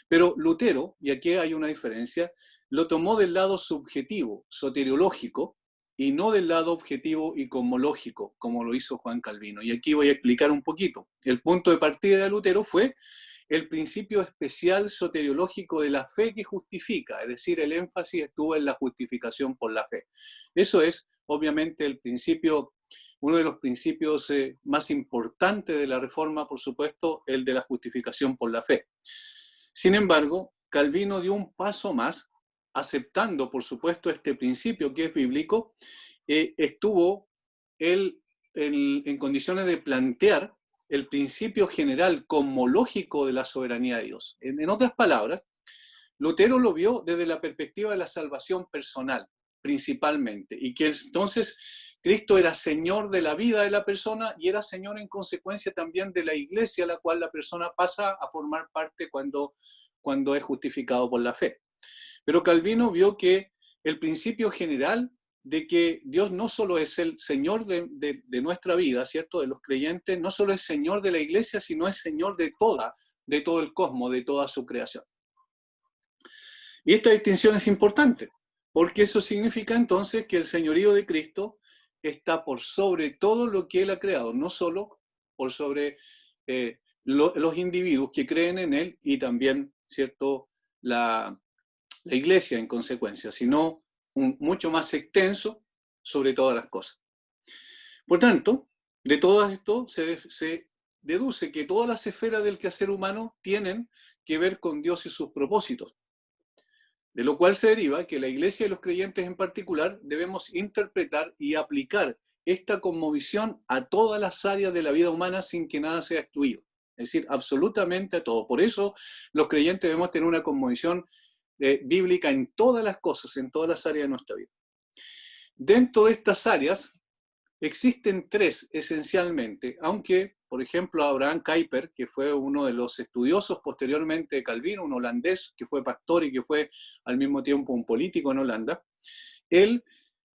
Pero Lutero, y aquí hay una diferencia, lo tomó del lado subjetivo, soteriológico, y no del lado objetivo y cosmológico, como lo hizo Juan Calvino. Y aquí voy a explicar un poquito. El punto de partida de Lutero fue el principio especial soteriológico de la fe que justifica, es decir, el énfasis estuvo en la justificación por la fe. Eso es, obviamente, el principio, uno de los principios más importantes de la Reforma, por supuesto, el de la justificación por la fe. Sin embargo, Calvino dio un paso más, aceptando, por supuesto, este principio que es bíblico, estuvo él en condiciones de plantear el principio general cosmológico de la soberanía de Dios. En otras palabras, Lutero lo vio desde la perspectiva de la salvación personal, principalmente, y que entonces Cristo era Señor de la vida de la persona y era Señor en consecuencia también de la iglesia a la cual la persona pasa a formar parte cuando es justificado por la fe. Pero Calvino vio que el principio general de que Dios no solo es el Señor de nuestra vida, ¿cierto?, de los creyentes, no solo es Señor de la iglesia, sino es Señor de todo el cosmos, de toda su creación. Y esta distinción es importante, porque eso significa entonces que el señorío de Cristo está por sobre todo lo que Él ha creado, no solo por sobre los individuos que creen en Él y también, ¿cierto?, la iglesia en consecuencia, sino mucho más extenso sobre todas las cosas. Por tanto, de todo esto se deduce que todas las esferas del quehacer humano tienen que ver con Dios y sus propósitos. De lo cual se deriva que la Iglesia y los creyentes en particular debemos interpretar y aplicar esta cosmovisión a todas las áreas de la vida humana sin que nada sea excluido. Es decir, absolutamente a todo. Por eso los creyentes debemos tener una cosmovisión bíblica en todas las cosas, en todas las áreas de nuestra vida. Dentro de estas áreas existen tres esencialmente, aunque, por ejemplo, Abraham Kuyper, que fue uno de los estudiosos posteriormente de Calvino, un holandés que fue pastor y que fue al mismo tiempo un político en Holanda, él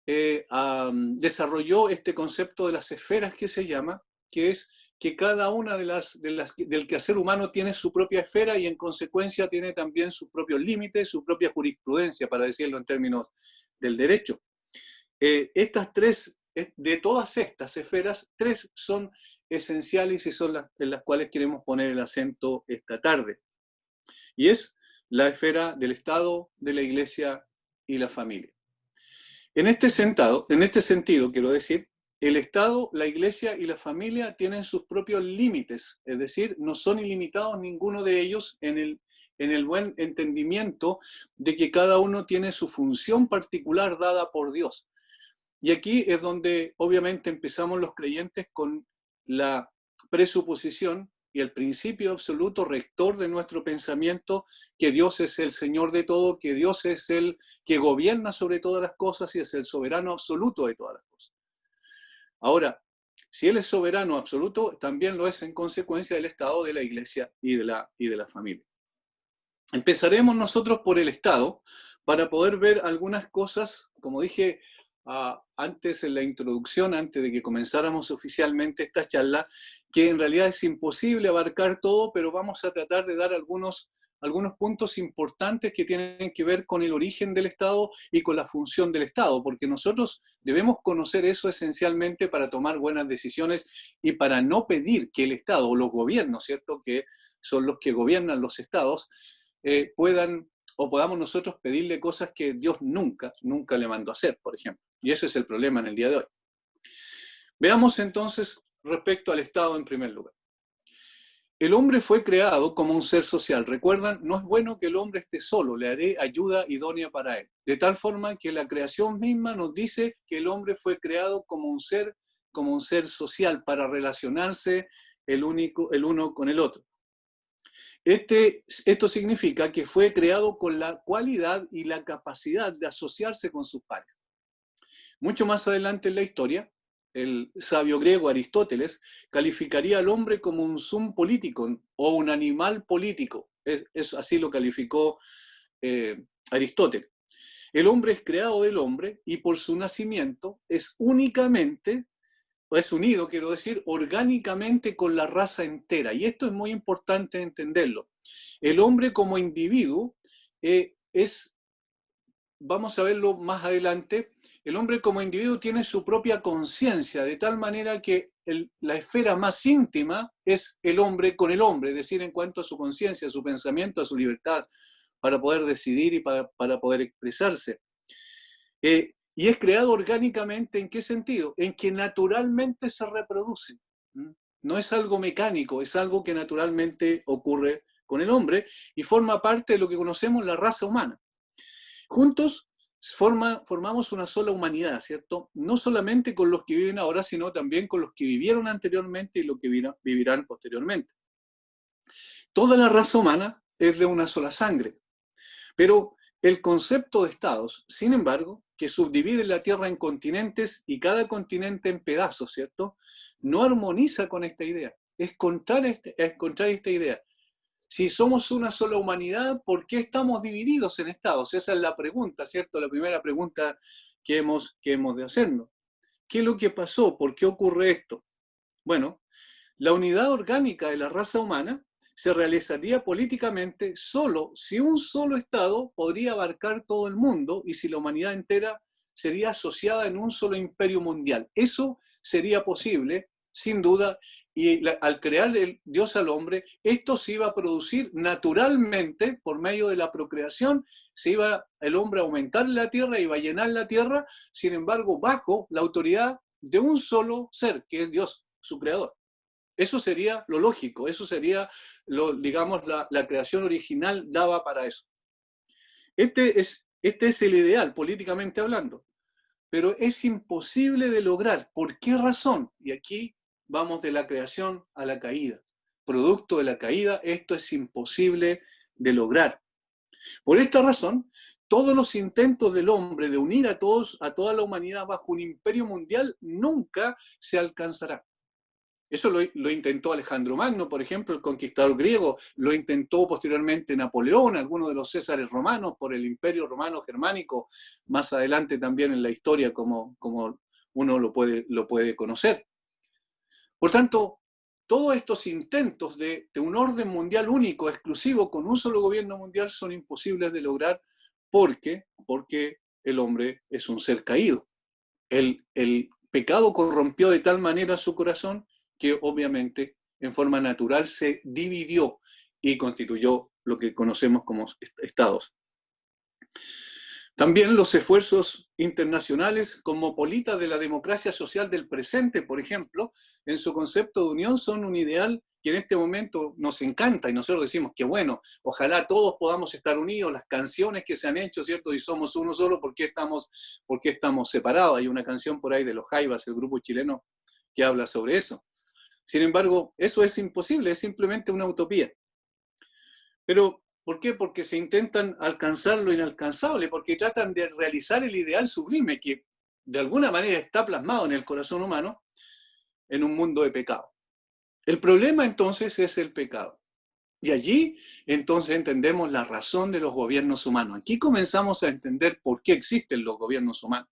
desarrolló este concepto de las esferas que se llama, que es que cada una del quehacer humano tiene su propia esfera y en consecuencia tiene también sus propios límites, su propia jurisprudencia, para decirlo en términos del derecho. De todas estas esferas, tres son esenciales y son en las cuales queremos poner el acento esta tarde. Y es la esfera del Estado, de la Iglesia y la familia. En este sentido, quiero decir, el Estado, la Iglesia y la familia tienen sus propios límites, es decir, no son ilimitados ninguno de ellos en el buen entendimiento de que cada uno tiene su función particular dada por Dios. Y aquí es donde obviamente empezamos los creyentes con la presuposición y el principio absoluto rector de nuestro pensamiento, que Dios es el Señor de todo, que Dios es el que gobierna sobre todas las cosas y es el soberano absoluto de todas las cosas. Ahora, si Él es soberano absoluto, también lo es en consecuencia del Estado, de la Iglesia y de la familia. Empezaremos nosotros por el Estado para poder ver algunas cosas, como dije antes en la introducción, antes de que comenzáramos oficialmente esta charla, que en realidad es imposible abarcar todo, pero vamos a tratar de dar algunos puntos importantes que tienen que ver con el origen del Estado y con la función del Estado, porque nosotros debemos conocer eso esencialmente para tomar buenas decisiones y para no pedir que el Estado o los gobiernos, ¿cierto?, que son los que gobiernan los estados, podamos nosotros pedirle cosas que Dios nunca le mandó a hacer, por ejemplo. Y ese es el problema en el día de hoy. Veamos entonces respecto al Estado en primer lugar. El hombre fue creado como un ser social. Recuerdan, no es bueno que el hombre esté solo, le haré ayuda idónea para él. De tal forma que la creación misma nos dice que el hombre fue creado como un ser social para relacionarse el uno con el otro. Esto significa que fue creado con la cualidad y la capacidad de asociarse con sus pares. Mucho más adelante en la historia, el sabio griego Aristóteles calificaría al hombre como un sum politikon o un animal político. Así lo calificó Aristóteles. El hombre es creado del hombre y por su nacimiento es únicamente es unido, quiero decir, orgánicamente con la raza entera. Y esto es muy importante entenderlo. El hombre como individuo es, vamos a verlo más adelante, el hombre como individuo tiene su propia conciencia, de tal manera que la esfera más íntima es el hombre con el hombre, es decir, en cuanto a su conciencia, a su pensamiento, a su libertad, para poder decidir y para poder expresarse. Y es creado orgánicamente, ¿en qué sentido? En que naturalmente se reproduce. No es algo mecánico, es algo que naturalmente ocurre con el hombre y forma parte de lo que conocemos la raza humana. Juntos formamos una sola humanidad, ¿cierto? No solamente con los que viven ahora, sino también con los que vivieron anteriormente y los que vivirán posteriormente. Toda la raza humana es de una sola sangre, pero el concepto de estados, sin embargo, que subdivide la Tierra en continentes y cada continente en pedazos, ¿cierto? No armoniza con esta idea. Es contraria esta idea. Si somos una sola humanidad, ¿por qué estamos divididos en estados? Esa es la pregunta, ¿cierto? La primera pregunta que hemos de hacernos. ¿Qué es lo que pasó? ¿Por qué ocurre esto? Bueno, la unidad orgánica de la raza humana se realizaría políticamente solo si un solo Estado podría abarcar todo el mundo y si la humanidad entera sería asociada en un solo imperio mundial. Eso sería posible, sin duda, y al crear el Dios al hombre, esto se iba a producir naturalmente por medio de la procreación, se iba el hombre a aumentar en la tierra, iba a llenar la tierra, sin embargo, bajo la autoridad de un solo ser, que es Dios, su creador. Eso sería lo lógico, eso sería, digamos, la creación original daba para eso. Este es el ideal, políticamente hablando, pero es imposible de lograr. ¿Por qué razón? Y aquí vamos de la creación a la caída. Producto de la caída, esto es imposible de lograr. Por esta razón, todos los intentos del hombre de unir a toda la humanidad bajo un imperio mundial nunca se alcanzarán. Eso lo intentó Alejandro Magno, por ejemplo, el conquistador griego, lo intentó posteriormente Napoleón, algunos de los Césares romanos por el Imperio Romano Germánico, más adelante también en la historia como uno lo puede conocer. Por tanto, todos estos intentos de un orden mundial único, exclusivo, con un solo gobierno mundial, son imposibles de lograr porque el hombre es un ser caído. El pecado corrompió de tal manera su corazón que obviamente en forma natural se dividió y constituyó lo que conocemos como estados. También los esfuerzos internacionales cosmopolitas de la democracia social del presente, por ejemplo, en su concepto de unión son un ideal que en este momento nos encanta y nosotros decimos que bueno, ojalá todos podamos estar unidos, las canciones que se han hecho, ¿cierto? Y somos uno solo, ¿por qué estamos separados? Hay una canción por ahí de los Jaivas, el grupo chileno, que habla sobre eso. Sin embargo, eso es imposible, es simplemente una utopía. Pero, ¿por qué? Porque se intentan alcanzar lo inalcanzable, porque tratan de realizar el ideal sublime que de alguna manera está plasmado en el corazón humano en un mundo de pecado. El problema entonces es el pecado. Y allí entonces entendemos la razón de los gobiernos humanos. Aquí comenzamos a entender por qué existen los gobiernos humanos.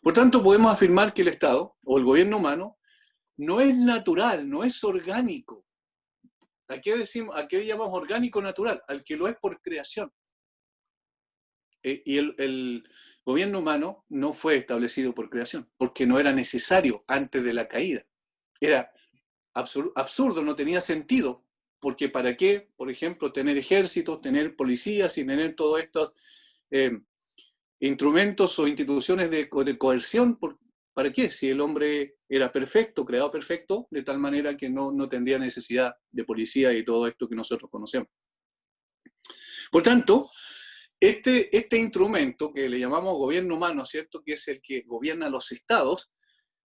Por tanto, podemos afirmar que el Estado o el gobierno humano no es natural, no es orgánico. ¿A qué llamamos orgánico natural? Al que lo es por creación. Y el gobierno humano no fue establecido por creación, porque no era necesario antes de la caída. Era absurdo, no tenía sentido, porque ¿para qué, por ejemplo, tener ejércitos, tener policías y tener todos estos instrumentos o instituciones de coerción? ¿Para qué? Si el hombre era perfecto, creado perfecto, de tal manera que no tendría necesidad de policía y todo esto que nosotros conocemos. Por tanto, este instrumento que le llamamos gobierno humano, ¿cierto? Que es el que gobierna los estados,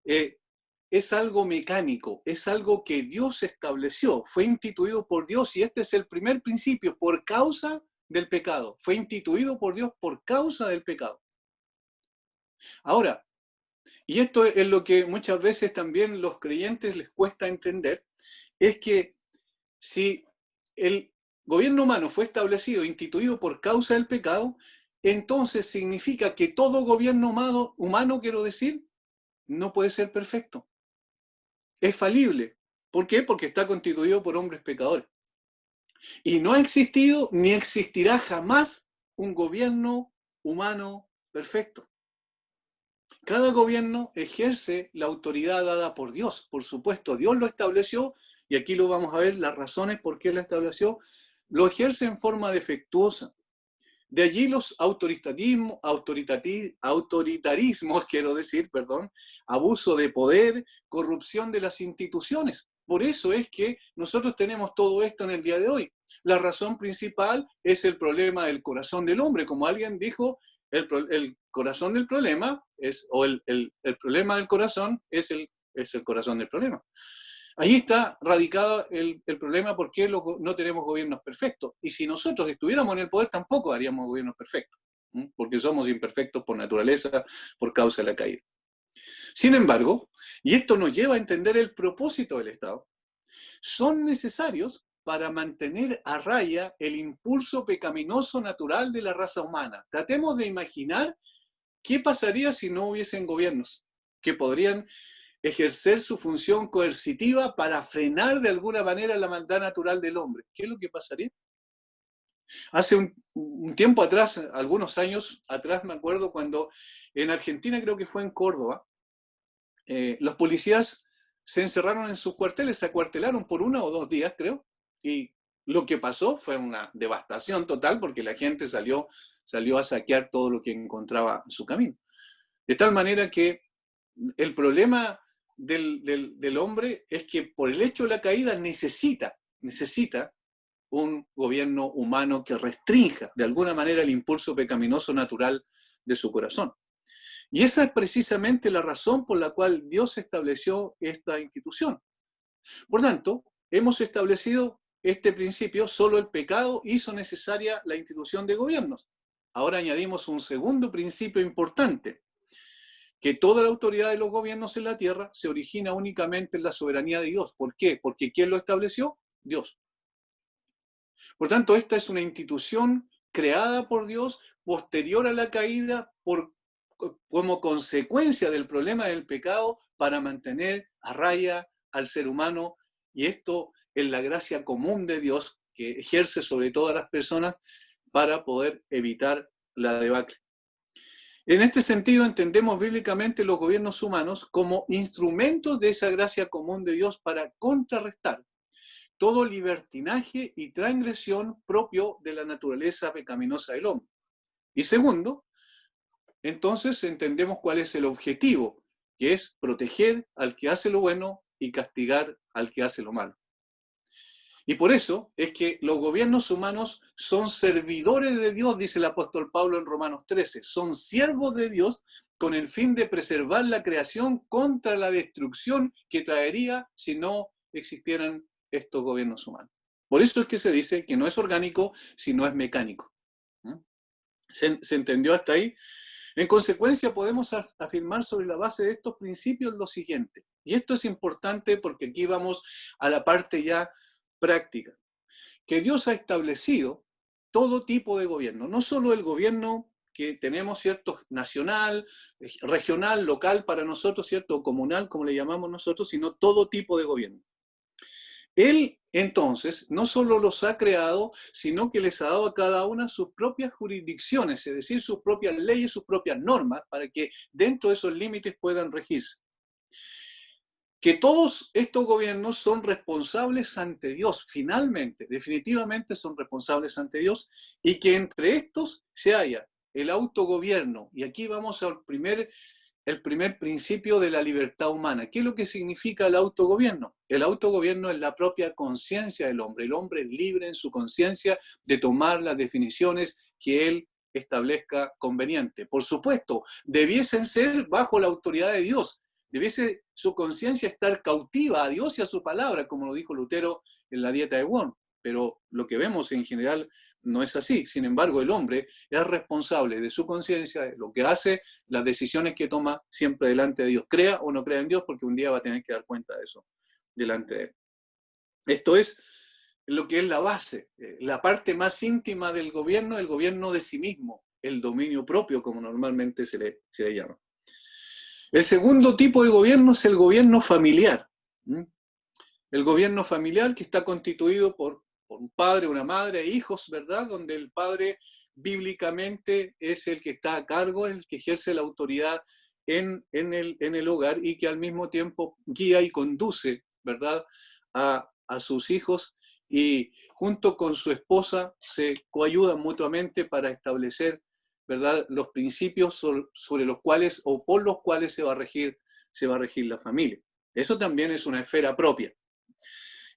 es algo mecánico, es algo que Dios estableció, fue instituido por Dios y este es el primer principio, por causa del pecado. Fue instituido por Dios por causa del pecado. Ahora, y esto es lo que muchas veces también los creyentes les cuesta entender, es que si el gobierno humano fue establecido, instituido por causa del pecado, entonces significa que todo gobierno humano, quiero decir, no puede ser perfecto. es falible. ¿Por qué? Porque está constituido por hombres pecadores. Y no ha existido ni existirá jamás un gobierno humano perfecto. Cada gobierno ejerce la autoridad dada por Dios. Por supuesto, Dios lo estableció, y aquí lo vamos a ver, las razones por qué lo estableció. Lo ejerce en forma defectuosa. De allí los autoritarismos, quiero decir, perdón, abuso de poder, corrupción de las instituciones. Por eso es que nosotros tenemos todo esto en el día de hoy. La razón principal es el problema del corazón del hombre. Como alguien dijo, el corazón del problema es, o el problema del corazón es el corazón del problema. Ahí está radicado el problema, por qué no tenemos gobiernos perfectos. Y si nosotros estuviéramos en el poder, tampoco haríamos gobiernos perfectos, porque somos imperfectos por naturaleza, por causa de la caída. Sin embargo, y esto nos lleva a entender el propósito del Estado, son necesarios para mantener a raya el impulso pecaminoso natural de la raza humana. Tratemos de imaginar qué pasaría si no hubiesen gobiernos que podrían ejercer su función coercitiva para frenar de alguna manera la maldad natural del hombre. ¿Qué es lo que pasaría? Hace un tiempo atrás, algunos años atrás, me acuerdo cuando en Argentina, creo que fue en Córdoba, los policías se encerraron en sus cuarteles, se acuartelaron por 1 o 2 días, creo, y lo que pasó fue una devastación total porque la gente salió a saquear todo lo que encontraba en su camino. De tal manera que el problema del hombre es que por el hecho de la caída necesita un gobierno humano que restrinja de alguna manera el impulso pecaminoso natural de su corazón. Y esa es precisamente la razón por la cual Dios estableció esta institución. Por tanto, hemos establecido este principio, solo el pecado hizo necesaria la institución de gobiernos. Ahora añadimos un segundo principio importante, que toda la autoridad de los gobiernos en la tierra se origina únicamente en la soberanía de Dios. ¿Por qué? Porque ¿quién lo estableció? Dios. Por tanto, esta es una institución creada por Dios posterior a la caída como consecuencia del problema del pecado para mantener a raya al ser humano, y esto es la gracia común de Dios que ejerce sobre todas las personas para poder evitar la debacle. En este sentido, entendemos bíblicamente los gobiernos humanos como instrumentos de esa gracia común de Dios para contrarrestar todo libertinaje y transgresión propio de la naturaleza pecaminosa del hombre. Y segundo, entonces entendemos cuál es el objetivo, que es proteger al que hace lo bueno y castigar al que hace lo malo. Y por eso es que los gobiernos humanos son servidores de Dios, dice el apóstol Pablo en Romanos 13, son siervos de Dios con el fin de preservar la creación contra la destrucción que traería si no existieran estos gobiernos humanos. Por eso es que se dice que no es orgánico, sino es mecánico. ¿Se entendió hasta ahí? En consecuencia, podemos afirmar sobre la base de estos principios lo siguiente, y esto es importante porque aquí vamos a la parte ya práctica, que Dios ha establecido todo tipo de gobierno, no solo el gobierno que tenemos, ¿cierto?, nacional, regional, local para nosotros, ¿cierto?, comunal, como le llamamos nosotros, sino todo tipo de gobierno. Él, entonces, no solo los ha creado, sino que les ha dado a cada una sus propias jurisdicciones, es decir, sus propias leyes, sus propias normas, para que dentro de esos límites puedan regirse. Que todos estos gobiernos son responsables ante Dios, finalmente, definitivamente son responsables ante Dios, y que entre estos se halla el autogobierno. Y aquí vamos al el primer principio de la libertad humana. ¿Qué es lo que significa el autogobierno? El autogobierno es la propia conciencia del hombre. El hombre es libre en su conciencia de tomar las definiciones que él establezca conveniente. Por supuesto, debiesen ser bajo la autoridad de Dios. Debiese su conciencia estar cautiva a Dios y a su palabra, como lo dijo Lutero en la Dieta de Worms. Pero lo que vemos en general no es así. Sin embargo, el hombre es responsable de su conciencia, de lo que hace, las decisiones que toma siempre delante de Dios. Crea o no crea en Dios, porque un día va a tener que dar cuenta de eso delante de él. Esto es lo que es la base, la parte más íntima del gobierno, el gobierno de sí mismo, el dominio propio, como normalmente se le llama. El segundo tipo de gobierno es el gobierno familiar. ¿Mm? El gobierno familiar, que está constituido por un padre, una madre e hijos, ¿verdad? Donde el padre bíblicamente es el que está a cargo, el que ejerce la autoridad en el hogar y que al mismo tiempo guía y conduce, ¿verdad? A sus hijos y junto con su esposa se coayudan mutuamente para establecer, ¿verdad?, los principios sobre los cuales o por los cuales se va a regir la familia. Eso también es una esfera propia.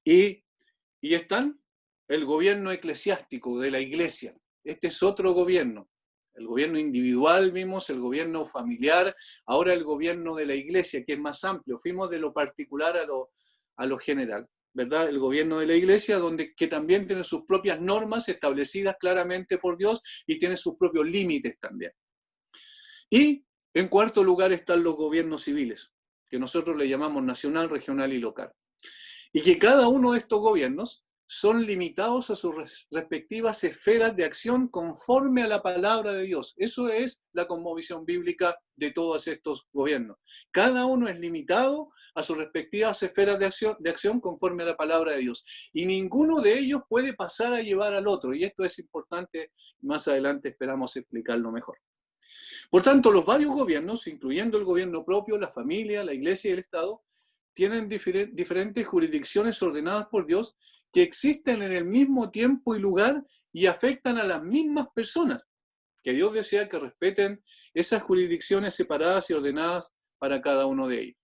Y están el gobierno eclesiástico de la iglesia. Este es otro gobierno. El gobierno individual vimos, el gobierno familiar, ahora el gobierno de la iglesia, que es más amplio. Fuimos de lo particular a lo general, ¿verdad? El gobierno de la iglesia, que también tiene sus propias normas establecidas claramente por Dios y tiene sus propios límites también. Y en cuarto lugar están los gobiernos civiles, que nosotros le llamamos nacional, regional y local. Y que cada uno de estos gobiernos son limitados a sus respectivas esferas de acción conforme a la palabra de Dios. Eso es la cosmovisión bíblica de todos estos gobiernos. Cada uno es limitado a sus respectivas esferas de acción conforme a la palabra de Dios. Y ninguno de ellos puede pasar a llevar al otro. Y esto es importante, más adelante esperamos explicarlo mejor. Por tanto, los varios gobiernos, incluyendo el gobierno propio, la familia, la iglesia y el Estado, tienen diferentes jurisdicciones ordenadas por Dios que existen en el mismo tiempo y lugar y afectan a las mismas personas, que Dios desea que respeten esas jurisdicciones separadas y ordenadas para cada uno de ellos.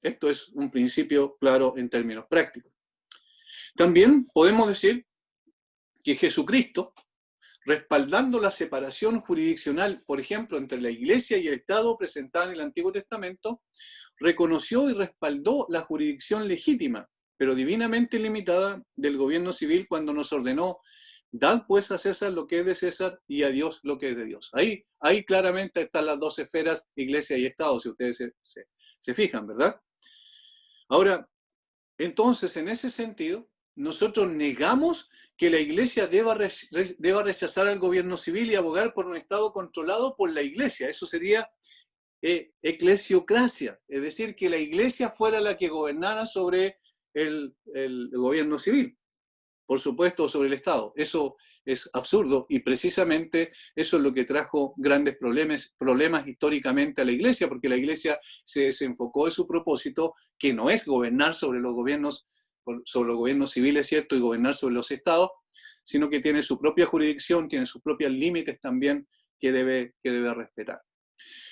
Esto es un principio claro en términos prácticos. También podemos decir que Jesucristo, respaldando la separación jurisdiccional, por ejemplo, entre la Iglesia y el Estado presentada en el Antiguo Testamento, reconoció y respaldó la jurisdicción legítima, pero divinamente limitada del gobierno civil cuando nos ordenó: dad pues a César lo que es de César y a Dios lo que es de Dios. Ahí claramente están las dos esferas, Iglesia y Estado, si ustedes se fijan, ¿verdad? Ahora, entonces, en ese sentido, nosotros negamos que la Iglesia deba rechazar al gobierno civil y abogar por un Estado controlado por la Iglesia. Eso sería eclesiocracia, es decir, que la Iglesia fuera la que gobernara sobre el gobierno civil, por supuesto, sobre el Estado. Eso es absurdo y precisamente eso es lo que trajo grandes problemas históricamente a la Iglesia, porque la Iglesia se desenfocó de su propósito, que no es gobernar sobre los gobiernos civiles, ¿cierto?, y gobernar sobre los estados, sino que tiene su propia jurisdicción, tiene sus propios límites también que debe respetar.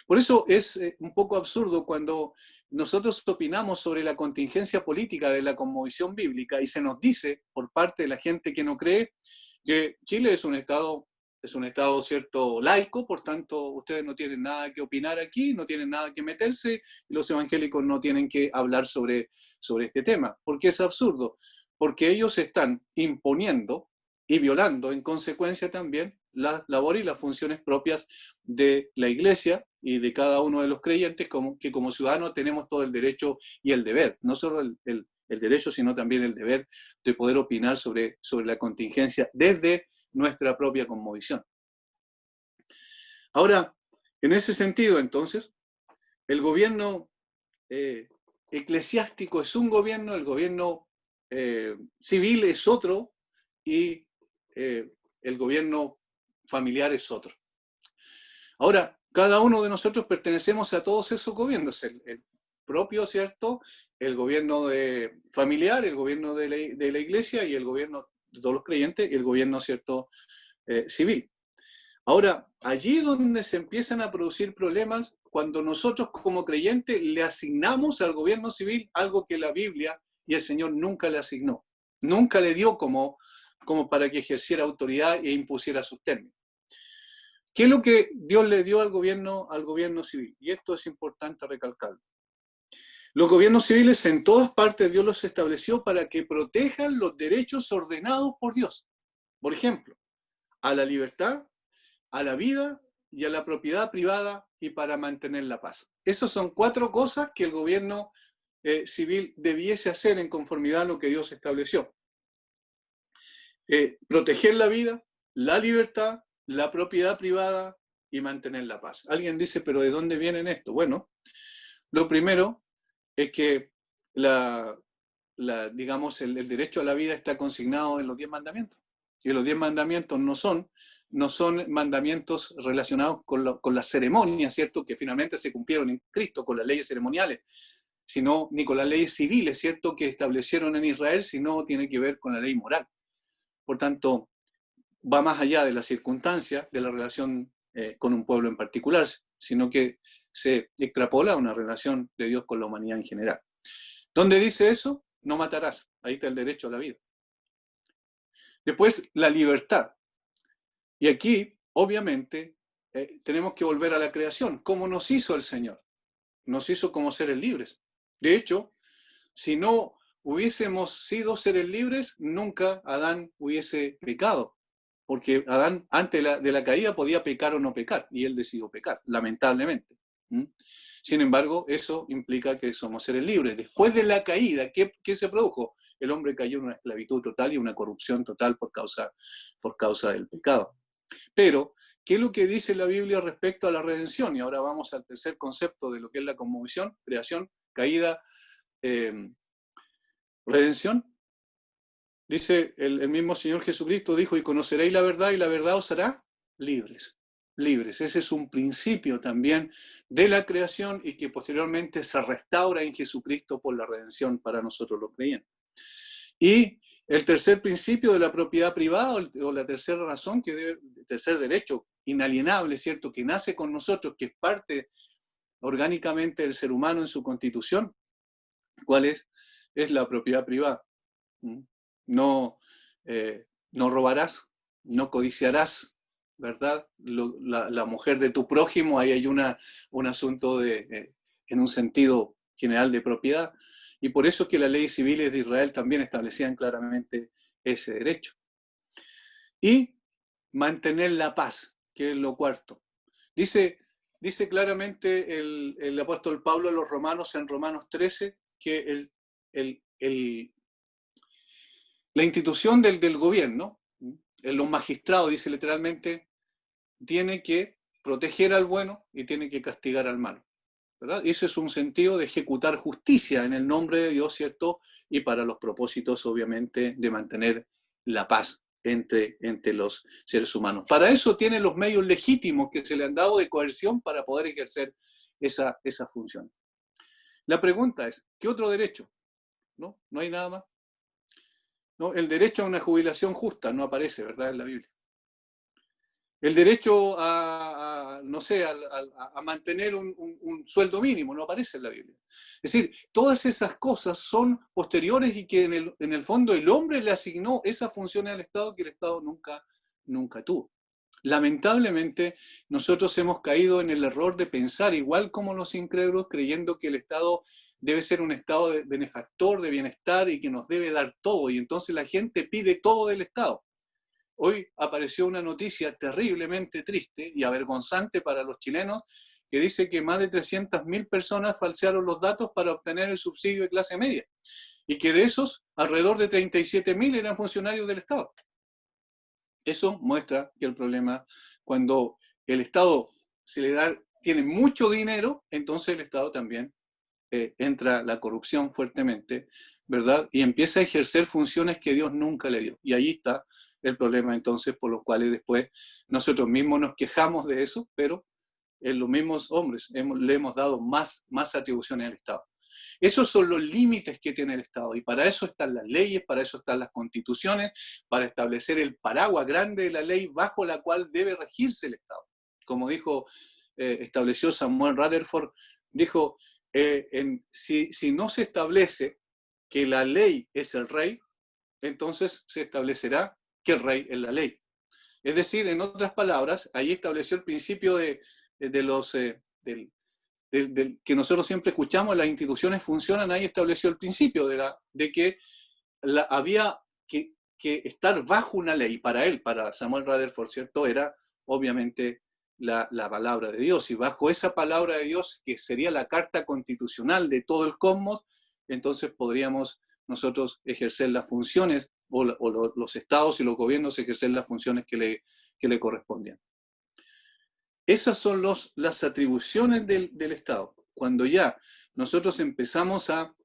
Por eso es un poco absurdo cuando nosotros opinamos sobre la contingencia política de la cosmovisión bíblica y se nos dice por parte de la gente que no cree que Chile es un estado, cierto, laico, por tanto ustedes no tienen nada que opinar aquí, no tienen nada que meterse, y los evangélicos no tienen que hablar sobre este tema. ¿Por qué es absurdo? Porque ellos están imponiendo y violando en consecuencia también las labores y las funciones propias de la Iglesia y de cada uno de los creyentes, que como ciudadanos tenemos todo el derecho y el deber, no solo el derecho, sino también el deber de poder opinar sobre la contingencia desde nuestra propia cosmovisión. Ahora, en ese sentido, entonces, el gobierno eclesiástico es un gobierno, el gobierno civil es otro y el gobierno familiar es otro. Ahora, cada uno de nosotros pertenecemos a todos esos gobiernos, el propio, ¿cierto?, el gobierno familiar, el gobierno de la iglesia y el gobierno de todos los creyentes y el gobierno, ¿cierto?, civil. Ahora, allí donde se empiezan a producir problemas, cuando nosotros como creyentes le asignamos al gobierno civil algo que la Biblia y el Señor nunca le asignó, nunca le dio como para que ejerciera autoridad e impusiera sus términos. ¿Qué es lo que Dios le dio al gobierno civil? Y esto es importante recalcarlo. Los gobiernos civiles en todas partes Dios los estableció para que protejan los derechos ordenados por Dios. Por ejemplo, a la libertad, a la vida y a la propiedad privada y para mantener la paz. Esas son 4 cosas que el gobierno civil debiese hacer en conformidad a lo que Dios estableció. Proteger la vida, la libertad, la propiedad privada y mantener la paz. Alguien dice, ¿pero de dónde vienen esto? Bueno, lo primero es que digamos, el derecho a la vida está consignado en los 10 mandamientos. Y los 10 mandamientos no son mandamientos relacionados con las ceremonias, ¿cierto? Que finalmente se cumplieron en Cristo, con las leyes ceremoniales, sino ni con las leyes civiles, ¿cierto? Que establecieron en Israel, sino tiene que ver con la ley moral. Por tanto, va más allá de la circunstancia de la relación con un pueblo en particular, sino que se extrapola una relación de Dios con la humanidad en general. ¿Dónde dice eso? No matarás. Ahí está el derecho a la vida. Después, la libertad. Y aquí, obviamente, tenemos que volver a la creación. ¿Cómo nos hizo el Señor? Nos hizo como seres libres. De hecho, si no hubiésemos sido seres libres, nunca Adán hubiese pecado. Porque Adán, antes de la caída, podía pecar o no pecar, y él decidió pecar, lamentablemente. Sin embargo, eso implica que somos seres libres. Después de la caída, ¿qué se produjo? El hombre cayó en una esclavitud total y una corrupción total por causa del pecado. Pero, ¿qué es lo que dice la Biblia respecto a la redención? Y ahora vamos al tercer concepto de lo que es la cosmovisión: creación, caída, redención. Dice el mismo Señor Jesucristo, dijo: y conoceréis la verdad, y la verdad os hará libres. Libres. Ese es un principio también de la creación y que posteriormente se restaura en Jesucristo por la redención para nosotros los creyentes. Y el tercer principio de la propiedad privada, o la tercera razón, el tercer derecho inalienable, ¿cierto?, que nace con nosotros, que es parte orgánicamente del ser humano en su constitución. ¿Cuál es? Es la propiedad privada. No robarás, no codiciarás, ¿verdad? La mujer de tu prójimo, ahí hay un asunto en un sentido general de propiedad. Y por eso es que las leyes civiles de Israel también establecían claramente ese derecho. Y mantener la paz, que es lo cuarto. Dice claramente el apóstol Pablo a los romanos en Romanos 13 que la institución del gobierno, los magistrados, dice literalmente, tiene que proteger al bueno y tiene que castigar al malo, ¿verdad? Eso es un sentido de ejecutar justicia en el nombre de Dios, ¿cierto? Y para los propósitos, obviamente, de mantener la paz entre los seres humanos. Para eso tiene los medios legítimos que se le han dado de coerción para poder ejercer esa función. La pregunta es, ¿qué otro derecho? ¿No? No hay nada más. ¿No? El derecho a una jubilación justa no aparece, ¿verdad?, en la Biblia. El derecho no sé, a mantener un sueldo mínimo no aparece en la Biblia. Es decir, todas esas cosas son posteriores y que en el fondo el hombre le asignó esa función al Estado que el Estado nunca tuvo. Lamentablemente, nosotros hemos caído en el error de pensar, igual como los incrédulos, creyendo que el Estado debe ser un Estado de benefactor, de bienestar y que nos debe dar todo. Y entonces la gente pide todo del Estado. Hoy apareció una noticia terriblemente triste y avergonzante para los chilenos que dice que más de 300.000 personas falsearon los datos para obtener el subsidio de clase media y que de esos alrededor de 37.000 eran funcionarios del Estado. Eso muestra que el problema, cuando el Estado tiene mucho dinero, entonces el Estado también entra la corrupción fuertemente, ¿verdad? Y empieza a ejercer funciones que Dios nunca le dio. Y ahí está el problema entonces, por los cuales después nosotros mismos nos quejamos de eso, pero los mismos hombres le hemos dado más atribuciones al Estado. Esos son los límites que tiene el Estado y para eso están las leyes, para eso están las constituciones, para establecer el paraguas grande de la ley bajo la cual debe regirse el Estado. Como estableció Samuel Rutherford, dijo, si no se establece que la ley es el rey, entonces se establecerá que el rey es la ley. Es decir, en otras palabras, ahí estableció el principio que nosotros siempre escuchamos: las instituciones funcionan. Ahí estableció el principio de que había que estar bajo una ley. Para Samuel Rutherford, ¿cierto?, era obviamente la palabra de Dios, y bajo esa palabra de Dios, que sería la carta constitucional de todo el cosmos, entonces podríamos nosotros ejercer las funciones, o los estados y los gobiernos ejercer las funciones que le correspondían. Esas son las atribuciones del Estado. Cuando ya nosotros empezamos a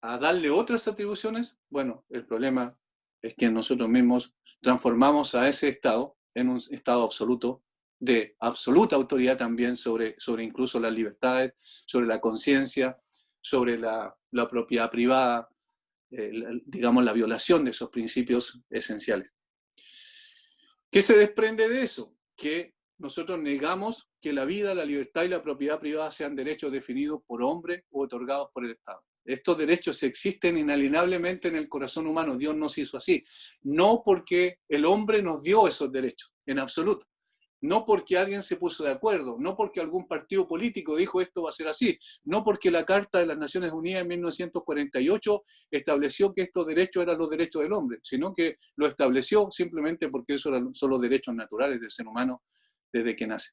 a darle otras atribuciones, bueno, el problema es que nosotros mismos transformamos a ese Estado en un Estado absoluto, de absoluta autoridad también sobre incluso las libertades, sobre la conciencia, sobre la propiedad privada, digamos, la violación de esos principios esenciales. ¿Qué se desprende de eso? Que nosotros negamos que la vida, la libertad y la propiedad privada sean derechos definidos por hombre o otorgados por el Estado. Estos derechos existen inalienablemente en el corazón humano. Dios nos hizo así. No porque el hombre nos dio esos derechos, en absoluto. No porque alguien se puso de acuerdo, no porque algún partido político dijo esto va a ser así, no porque la Carta de las Naciones Unidas en 1948 estableció que estos derechos eran los derechos del hombre, sino que lo estableció simplemente porque esos son los derechos naturales del ser humano desde que nace.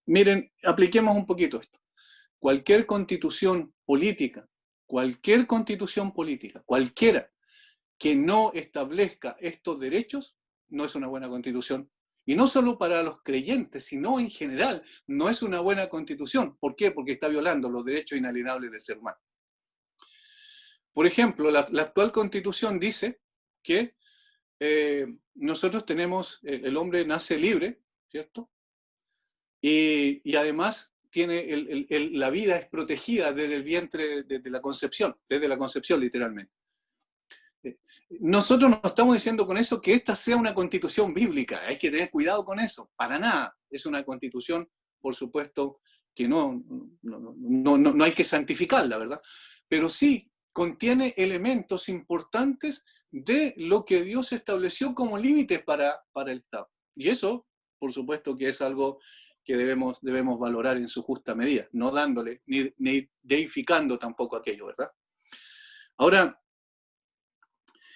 Miren, apliquemos un poquito esto. Cualquier constitución política, cualquiera que no establezca estos derechos, no es una buena constitución. Y no solo para los creyentes, sino en general, no es una buena constitución. ¿Por qué? Porque está violando los derechos inalienables del ser humano. Por ejemplo, la actual constitución dice que nosotros tenemos, el hombre nace libre, ¿cierto? Y además tiene la vida es protegida desde el vientre, desde la concepción literalmente. Nosotros no estamos diciendo con eso que esta sea una constitución bíblica, hay que tener cuidado con eso, para nada. Es una constitución, por supuesto, que no hay que santificarla, ¿verdad? Pero sí contiene elementos importantes de lo que Dios estableció como límites para el Estado. Y eso, por supuesto, que es algo que debemos valorar en su justa medida, no dándole, ni deificando tampoco aquello, ¿verdad? Ahora,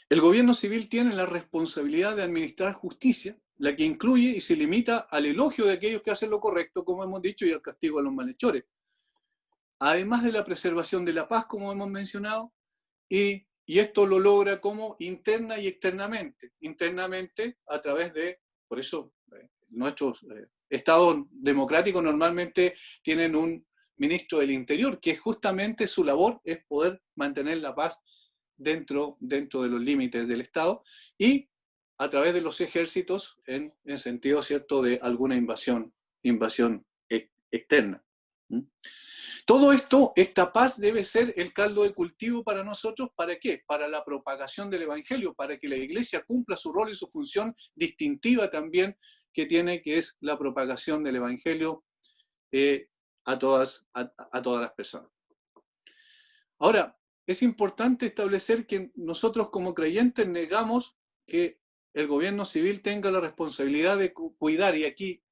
el gobierno civil tiene la responsabilidad de administrar justicia, la que incluye y se limita al elogio de aquellos que hacen lo correcto, como hemos dicho, y al castigo a los malhechores. Además de la preservación de la paz, como hemos mencionado, y esto lo logra como interna y externamente. Internamente a través de, por eso nuestros estados democráticos normalmente tienen un ministro del Interior, que justamente su labor es poder mantener la paz dentro de los límites del Estado y a través de los ejércitos en sentido cierto de alguna invasión externa. Todo esto, esta paz debe ser el caldo de cultivo para nosotros, ¿para qué? Para la propagación del Evangelio, para que la Iglesia cumpla su rol y su función distintiva también que tiene, que es la propagación del Evangelio a todas las personas. Ahora, es importante establecer que nosotros como creyentes negamos que el gobierno civil tenga la responsabilidad de cuidar, y aquí,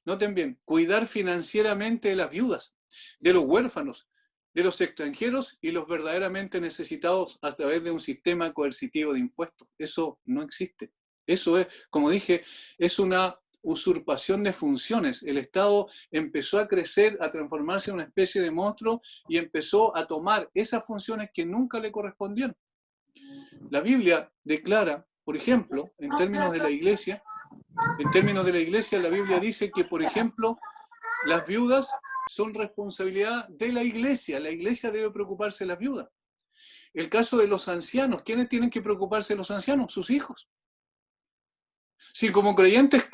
noten bien, cuidar financieramente de las viudas, de los huérfanos, de los extranjeros y los verdaderamente necesitados a través de un sistema coercitivo de impuestos. Eso no existe. Eso es, como dije, es una usurpación de funciones. El Estado empezó a crecer, a transformarse en una especie de monstruo y empezó a tomar esas funciones que nunca le correspondían. La Biblia declara, por ejemplo, en términos de la Iglesia, la Biblia dice que, por ejemplo, las viudas son responsabilidad de la Iglesia debe preocuparse de las viudas. El caso de los ancianos, ¿quiénes tienen que preocuparse de los ancianos? Sus hijos. Si como creyentes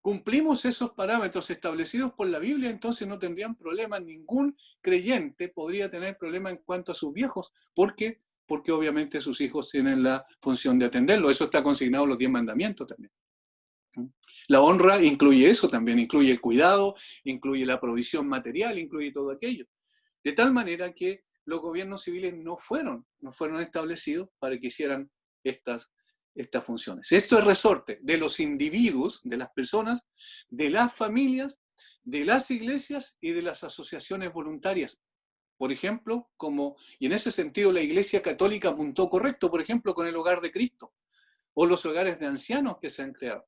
cumplimos esos parámetros establecidos por la Biblia, entonces no tendrían problema, ningún creyente podría tener problema en cuanto a sus viejos, porque obviamente sus hijos tienen la función de atenderlo. Eso está consignado en los 10 mandamientos también. La honra incluye eso también, incluye el cuidado, incluye la provisión material, incluye todo aquello. De tal manera que los gobiernos civiles no fueron establecidos para que hicieran estas funciones. Esto es resorte de los individuos, de las personas, de las familias, de las iglesias y de las asociaciones voluntarias. Por ejemplo, y en ese sentido la Iglesia Católica apuntó correcto, por ejemplo, con el Hogar de Cristo, o los hogares de ancianos que se han creado.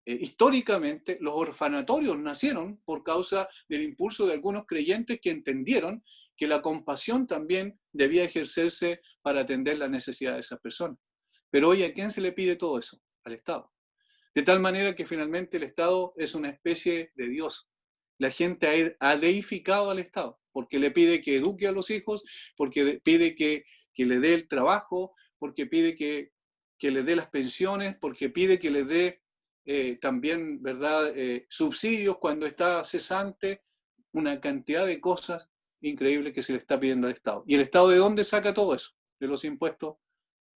Históricamente, los orfanatorios nacieron por causa del impulso de algunos creyentes que entendieron que la compasión también debía ejercerse para atender las necesidades de esas personas. Pero hoy, ¿a quién se le pide todo eso? Al Estado. De tal manera que finalmente el Estado es una especie de Dios. La gente ha deificado al Estado. porque le pide que eduque a los hijos, porque pide que le dé el trabajo, porque pide que le dé las pensiones, porque pide que le dé también, ¿verdad?, subsidios cuando está cesante, una cantidad de cosas increíbles que se le está pidiendo al Estado. ¿Y el Estado de dónde saca todo eso? De los impuestos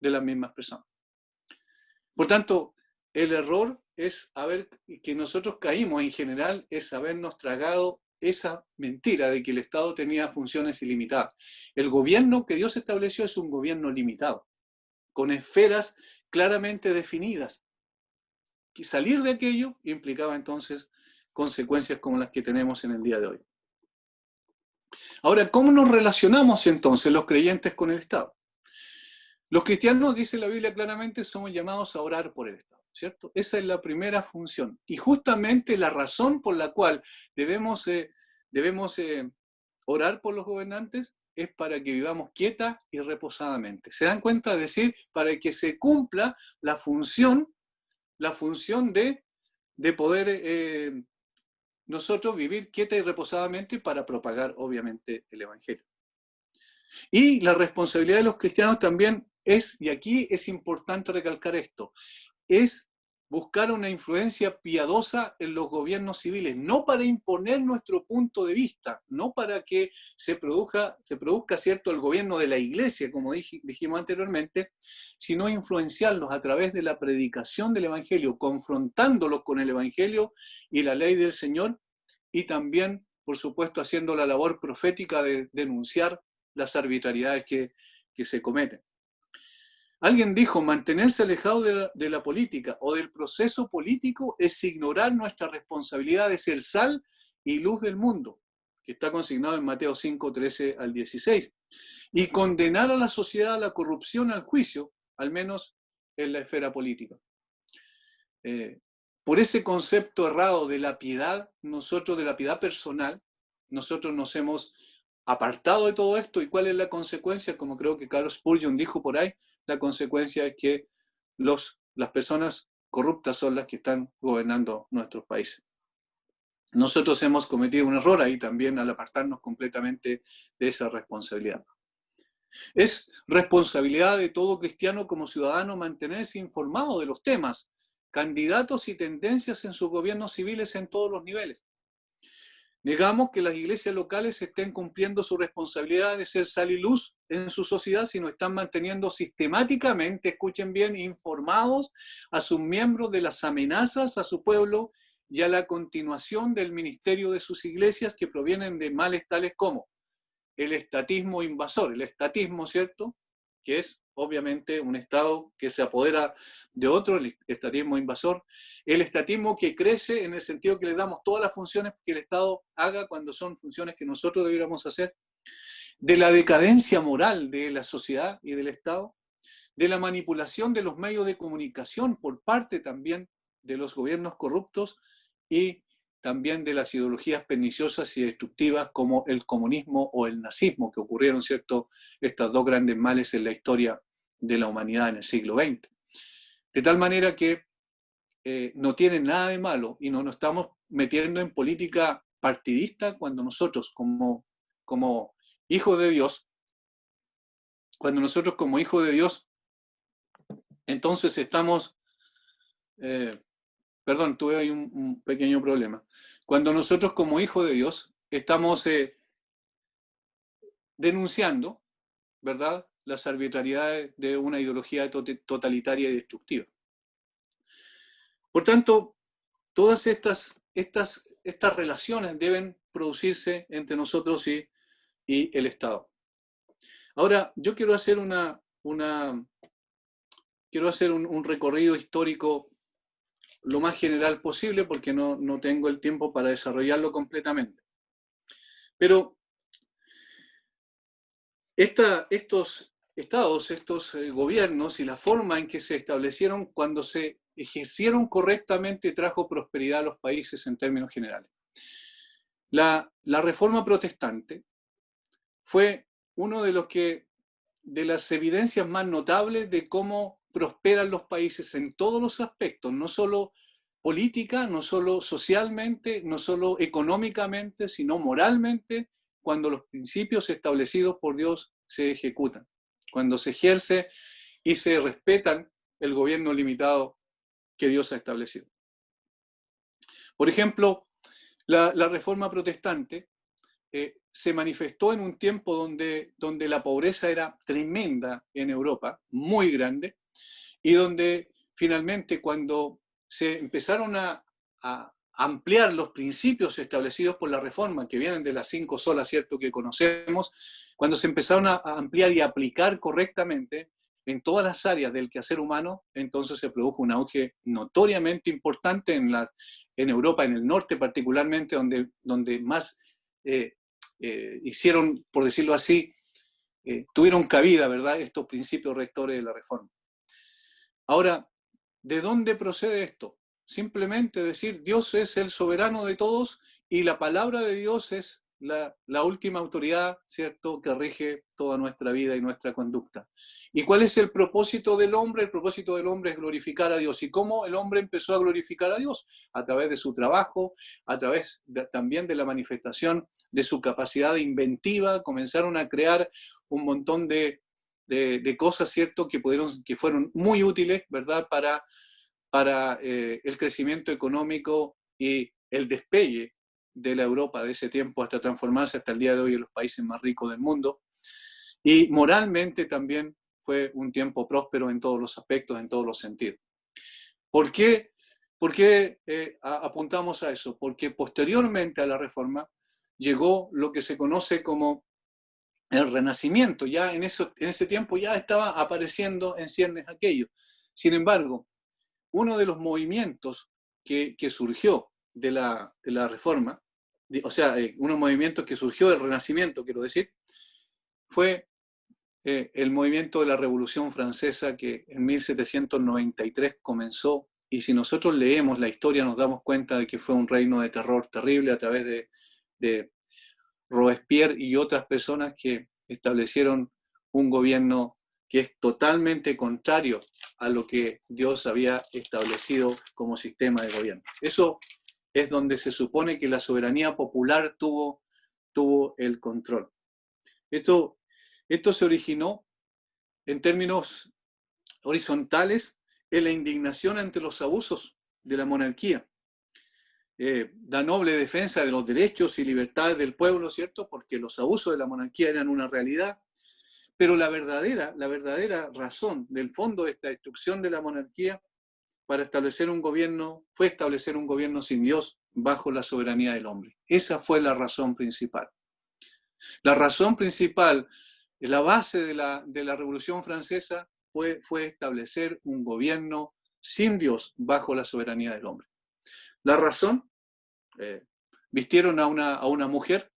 de las mismas personas. Por tanto, el error es que nosotros caímos en general, es habernos tragado esa mentira de que el Estado tenía funciones ilimitadas. El gobierno que Dios estableció es un gobierno limitado, con esferas claramente definidas. Y salir de aquello implicaba entonces consecuencias como las que tenemos en el día de hoy. Ahora, ¿cómo nos relacionamos entonces los creyentes con el Estado? Los cristianos, dice la Biblia claramente, somos llamados a orar por el Estado, ¿cierto? Esa es la primera función. Y justamente la razón por la cual debemos orar por los gobernantes es para que vivamos quieta y reposadamente. ¿Se dan cuenta? Es decir, para que se cumpla la función de poder nosotros vivir quieta y reposadamente para propagar, obviamente, el Evangelio. Y la responsabilidad de los cristianos también es, y aquí es importante recalcar esto, es buscar una influencia piadosa en los gobiernos civiles, no para imponer nuestro punto de vista, no para que se produzca cierto, el gobierno de la iglesia, como dijimos anteriormente, sino influenciarlos a través de la predicación del Evangelio, confrontándolos con el Evangelio y la ley del Señor, y también, por supuesto, haciendo la labor profética de denunciar las arbitrariedades que se cometen. Alguien dijo, mantenerse alejado de la política o del proceso político es ignorar nuestra responsabilidad de ser sal y luz del mundo, que está consignado en Mateo 5, 13 al 16, y condenar a la sociedad a la corrupción, al juicio, al menos en la esfera política. Por ese concepto errado de la piedad, de la piedad personal, nosotros nos hemos apartado de todo esto. ¿Y cuál es la consecuencia? Como creo que Carlos Spurgeon dijo por ahí, la consecuencia es que las personas corruptas son las que están gobernando nuestros países. Nosotros hemos cometido un error ahí también al apartarnos completamente de esa responsabilidad. Es responsabilidad de todo cristiano como ciudadano mantenerse informado de los temas, candidatos y tendencias en sus gobiernos civiles en todos los niveles. Negamos que las iglesias locales estén cumpliendo su responsabilidad de ser sal y luz en su sociedad, sino están manteniendo sistemáticamente, escuchen bien, informados a sus miembros de las amenazas a su pueblo y a la continuación del ministerio de sus iglesias que provienen de males tales como el estatismo invasor, el estatismo, ¿cierto?, que es obviamente un Estado que se apodera de otro, el estatismo invasor, el estatismo que crece en el sentido que le damos todas las funciones que el Estado haga cuando son funciones que nosotros debiéramos hacer, de la decadencia moral de la sociedad y del Estado, de la manipulación de los medios de comunicación por parte también de los gobiernos corruptos y también de las ideologías perniciosas y destructivas como el comunismo o el nazismo, que ocurrieron, ¿cierto?, estas dos grandes males en la historia de la humanidad en el siglo XX. De tal manera que no tiene nada de malo y no nos estamos metiendo en política partidista cuando nosotros como hijos de Dios, entonces estamos... perdón, tuve ahí un pequeño problema. Cuando nosotros como hijos de Dios estamos denunciando, ¿verdad?, las arbitrariedades de una ideología totalitaria y destructiva. Por tanto, todas estas relaciones deben producirse entre nosotros y el Estado. Ahora, yo quiero hacer un recorrido histórico lo más general posible porque no tengo el tiempo para desarrollarlo completamente. Pero estos estados, estos gobiernos y la forma en que se establecieron cuando se ejercieron correctamente trajo prosperidad a los países en términos generales. La Reforma Protestante fue uno de las evidencias más notables de cómo prosperan los países en todos los aspectos, no solo política, no solo socialmente, no solo económicamente, sino moralmente cuando los principios establecidos por Dios se ejecutan, cuando se ejerce y se respetan el gobierno limitado que Dios ha establecido. Por ejemplo, la Reforma Protestante se manifestó en un tiempo donde la pobreza era tremenda en Europa, muy grande, y donde finalmente cuando se empezaron a ampliar los principios establecidos por la Reforma, que vienen de las 5 solas, ¿cierto?, que conocemos, cuando se empezaron a ampliar y aplicar correctamente en todas las áreas del quehacer humano, entonces se produjo un auge notoriamente importante en Europa, en el norte particularmente, donde más hicieron, por decirlo así, tuvieron cabida, ¿verdad?, estos principios rectores de la Reforma. Ahora, ¿de dónde procede esto? Simplemente decir, Dios es el soberano de todos y la palabra de Dios es la última autoridad, ¿cierto?, que rige toda nuestra vida y nuestra conducta. ¿Y cuál es el propósito del hombre? El propósito del hombre es glorificar a Dios. ¿Y cómo el hombre empezó a glorificar a Dios? A través de su trabajo, a través también de la manifestación de su capacidad inventiva. Comenzaron a crear un montón de cosas, ¿cierto?, que fueron muy útiles, ¿verdad?, para el crecimiento económico y el despegue de la Europa de ese tiempo hasta transformarse hasta el día de hoy en los países más ricos del mundo. Y moralmente también fue un tiempo próspero en todos los aspectos, en todos los sentidos. ¿Por qué apuntamos a eso? Porque posteriormente a la Reforma llegó lo que se conoce como el Renacimiento. Ya en ese tiempo ya estaba apareciendo en ciernes aquello. Sin embargo, uno de los movimientos que surgió de la Reforma, o sea, unos movimientos que surgió del Renacimiento, quiero decir, fue el movimiento de la Revolución Francesa, que en 1793 comenzó, y si nosotros leemos la historia nos damos cuenta de que fue un reino de terror terrible a través de Robespierre y otras personas que establecieron un gobierno que es totalmente contrario a lo que Dios había establecido como sistema de gobierno. Eso es donde se supone que la soberanía popular tuvo el control. Esto se originó en términos horizontales en la indignación ante los abusos de la monarquía. La noble defensa de los derechos y libertades del pueblo, ¿cierto? Porque los abusos de la monarquía eran una realidad, pero la verdadera razón del fondo de esta destrucción de la monarquía para establecer un gobierno fue establecer un gobierno sin Dios bajo la soberanía del hombre. Esa fue la razón principal. La razón principal, la base de la Revolución Francesa fue establecer un gobierno sin Dios bajo la soberanía del hombre. La razón, vistieron a una mujer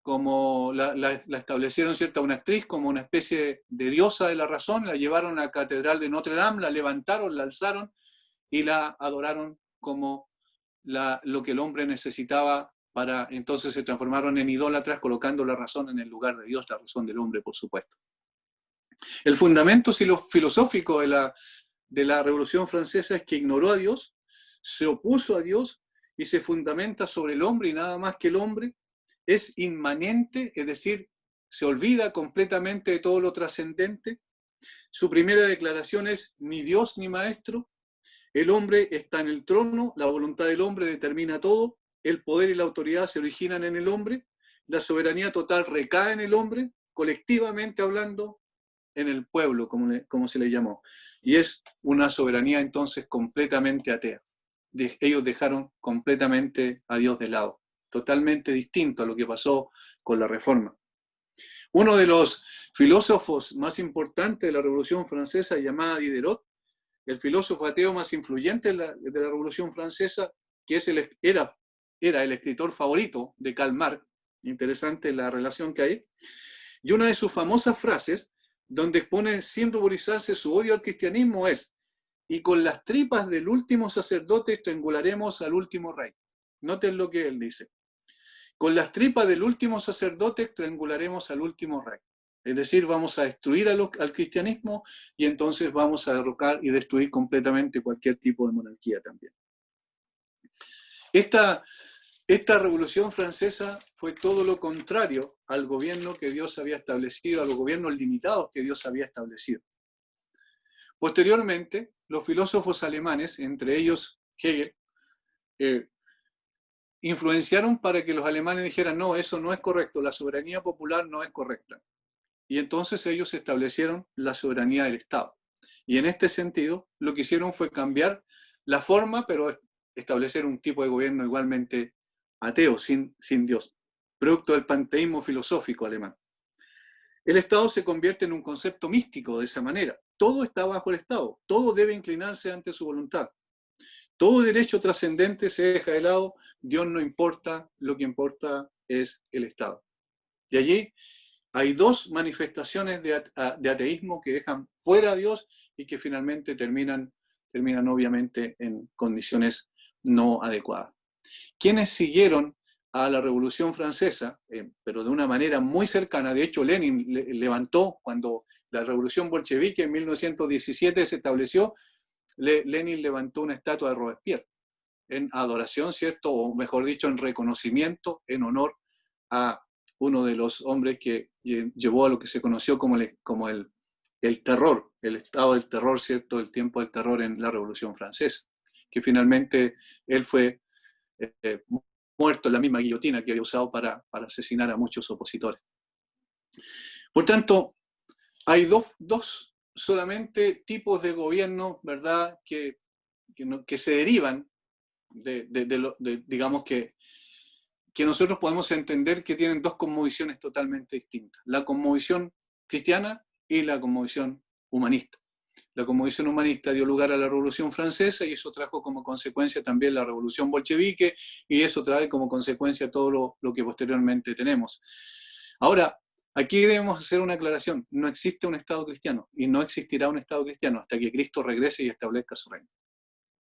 como la establecieron, ¿cierto?, a una actriz como una especie de diosa de la razón, la llevaron a la Catedral de Notre Dame, la levantaron, la alzaron y la adoraron como lo que el hombre necesitaba para entonces se transformaron en idólatras colocando la razón en el lugar de Dios, la razón del hombre, por supuesto. El fundamento filosófico de la Revolución Francesa es que ignoró a Dios, se opuso a Dios y se fundamenta sobre el hombre y nada más que el hombre. Es inmanente, es decir, se olvida completamente de todo lo trascendente. Su primera declaración es ni Dios ni maestro. El hombre está en el trono, la voluntad del hombre determina todo, el poder y la autoridad se originan en el hombre, la soberanía total recae en el hombre, colectivamente hablando, en el pueblo, como se le llamó. Y es una soberanía entonces completamente atea. Ellos dejaron completamente a Dios de lado, totalmente distinto a lo que pasó con la Reforma. Uno de los filósofos más importantes de la Revolución Francesa, llamado Diderot, el filósofo ateo más influyente de la Revolución Francesa, que era el escritor favorito de Karl Marx, interesante la relación que hay, y una de sus famosas frases, donde expone sin ruborizarse su odio al cristianismo es: y con las tripas del último sacerdote estrangularemos al último rey. Noten lo que él dice. Con las tripas del último sacerdote estrangularemos al último rey. Es decir, vamos a destruir al cristianismo y entonces vamos a derrocar y destruir completamente cualquier tipo de monarquía también. Esta Esta Revolución Francesa fue todo lo contrario al gobierno que Dios había establecido, a los gobiernos limitados que Dios había establecido. Posteriormente, los filósofos alemanes, entre ellos Hegel, influenciaron para que los alemanes dijeran, no, eso no es correcto, la soberanía popular no es correcta. Y entonces ellos establecieron la soberanía del Estado. Y en este sentido, lo que hicieron fue cambiar la forma, pero establecer un tipo de gobierno igualmente ateo, sin Dios, producto del panteísmo filosófico alemán. El Estado se convierte en un concepto místico de esa manera. Todo está bajo el Estado, todo debe inclinarse ante su voluntad. Todo derecho trascendente se deja de lado, Dios no importa, lo que importa es el Estado. Y allí hay dos manifestaciones de ateísmo que dejan fuera a Dios y que finalmente terminan obviamente en condiciones no adecuadas. Quienes siguieron a la Revolución Francesa, pero de una manera muy cercana, de hecho Lenin levantó, cuando la Revolución Bolchevique en 1917 se estableció, Lenin levantó una estatua de Robespierre, en adoración, ¿cierto? O mejor dicho, en reconocimiento, en honor a uno de los hombres que llevó a lo que se conoció como el terror, el estado del terror, ¿cierto? El tiempo del terror en la Revolución Francesa, que finalmente él fue muerto en la misma guillotina que había usado para asesinar a muchos opositores. Por tanto, hay dos solamente tipos de gobierno, ¿verdad?, que se derivan digamos que nosotros podemos entender que tienen dos cosmovisiones totalmente distintas. La cosmovisión cristiana y la cosmovisión humanista. La cosmovisión humanista dio lugar a la Revolución Francesa y eso trajo como consecuencia también la Revolución Bolchevique y eso trae como consecuencia todo lo que posteriormente tenemos. Ahora, aquí debemos hacer una aclaración. No existe un Estado cristiano y no existirá un Estado cristiano hasta que Cristo regrese y establezca su reino.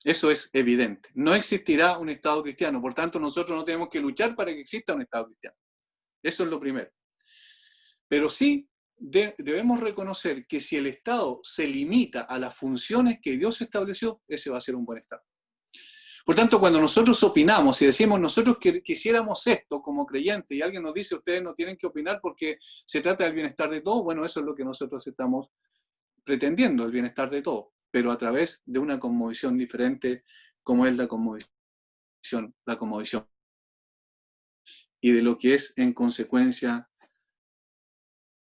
Eso es evidente. No existirá un Estado cristiano, por tanto nosotros no tenemos que luchar para que exista un Estado cristiano. Eso es lo primero. Pero sí debemos reconocer que si el Estado se limita a las funciones que Dios estableció, ese va a ser un buen Estado. Por tanto, cuando nosotros opinamos y decimos nosotros que quisiéramos esto como creyentes y alguien nos dice ustedes no tienen que opinar porque se trata del bienestar de todos, bueno, eso es lo que nosotros estamos pretendiendo, el bienestar de todos, pero a través de una cosmovisión diferente como es la cosmovisión y de lo que es en consecuencia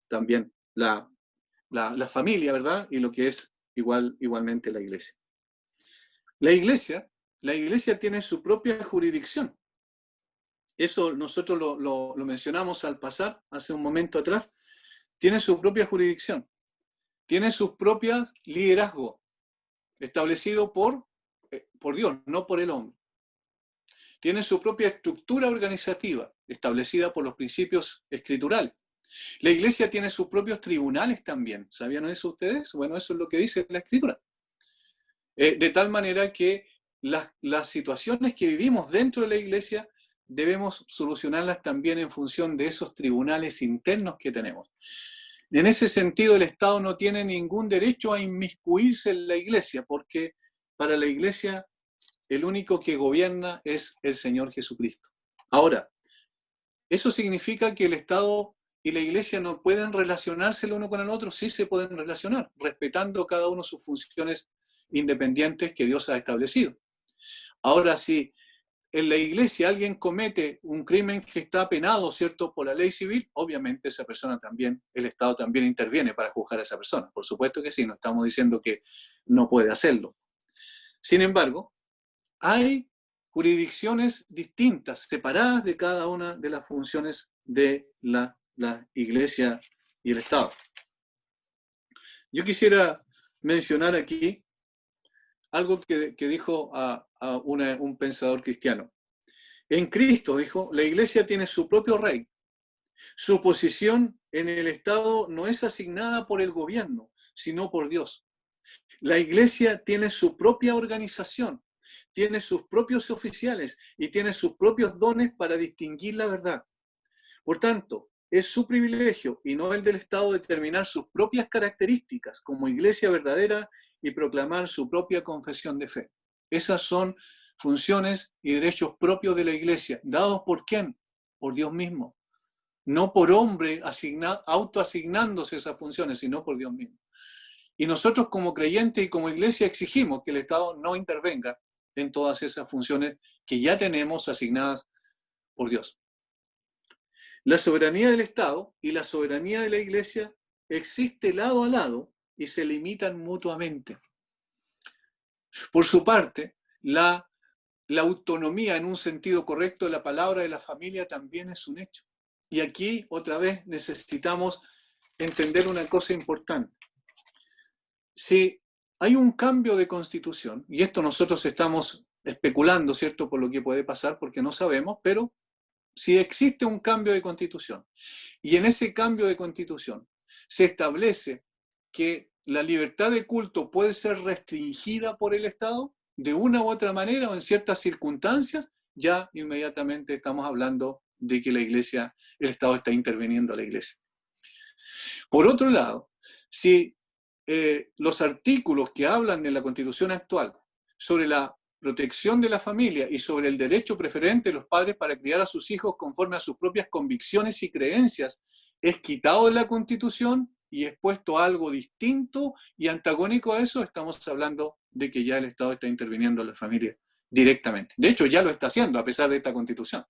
también la familia, ¿verdad? Y lo que es igualmente la iglesia. La iglesia tiene su propia jurisdicción. Eso nosotros lo mencionamos al pasar, hace un momento atrás. Tiene su propia jurisdicción. Tiene sus propios liderazgos, establecido por Dios, no por el hombre. Tiene su propia estructura organizativa, establecida por los principios escriturales. La iglesia tiene sus propios tribunales también. ¿Sabían eso ustedes? Bueno, eso es lo que dice la escritura. De tal manera que las situaciones que vivimos dentro de la iglesia debemos solucionarlas también en función de esos tribunales internos que tenemos. En ese sentido, el Estado no tiene ningún derecho a inmiscuirse en la iglesia, porque para la iglesia el único que gobierna es el Señor Jesucristo. Ahora, ¿eso significa que el Estado y la iglesia no pueden relacionarse el uno con el otro? Sí se pueden relacionar, respetando cada uno sus funciones independientes que Dios ha establecido. Ahora, si en la iglesia alguien comete un crimen que está penado, ¿cierto?, por la ley civil, obviamente esa persona también, el Estado también interviene para juzgar a esa persona. Por supuesto que sí, no estamos diciendo que no puede hacerlo. Sin embargo, hay jurisdicciones distintas, separadas de cada una de las funciones de la iglesia y el Estado. Yo quisiera mencionar aquí algo que dijo un pensador cristiano. En Cristo, dijo, la iglesia tiene su propio rey. Su posición en el Estado no es asignada por el gobierno, sino por Dios. La iglesia tiene su propia organización, tiene sus propios oficiales y tiene sus propios dones para distinguir la verdad. Por tanto, es su privilegio y no el del Estado determinar sus propias características como iglesia verdadera y proclamar su propia confesión de fe. Esas son funciones y derechos propios de la Iglesia, dados por ¿quién? Por Dios mismo. No por hombre autoasignándose esas funciones, sino por Dios mismo. Y nosotros como creyentes y como Iglesia exigimos que el Estado no intervenga en todas esas funciones que ya tenemos asignadas por Dios. La soberanía del Estado y la soberanía de la Iglesia existe lado a lado y se limitan mutuamente. Por su parte, la autonomía en un sentido correcto de la palabra de la familia también es un hecho. Y aquí otra vez necesitamos entender una cosa importante. Si hay un cambio de constitución, y esto nosotros estamos especulando, ¿cierto?, por lo que puede pasar porque no sabemos, pero si existe un cambio de constitución y en ese cambio de constitución se establece que la libertad de culto puede ser restringida por el Estado de una u otra manera o en ciertas circunstancias, ya inmediatamente estamos hablando de que la Iglesia, el Estado está interviniendo a la Iglesia. Por otro lado, si los artículos que hablan de la Constitución actual sobre la protección de la familia y sobre el derecho preferente de los padres para criar a sus hijos conforme a sus propias convicciones y creencias es quitado de la Constitución y es puesto a algo distinto y antagónico a eso, estamos hablando de que ya el Estado está interviniendo en la familia directamente. De hecho, ya lo está haciendo a pesar de esta Constitución.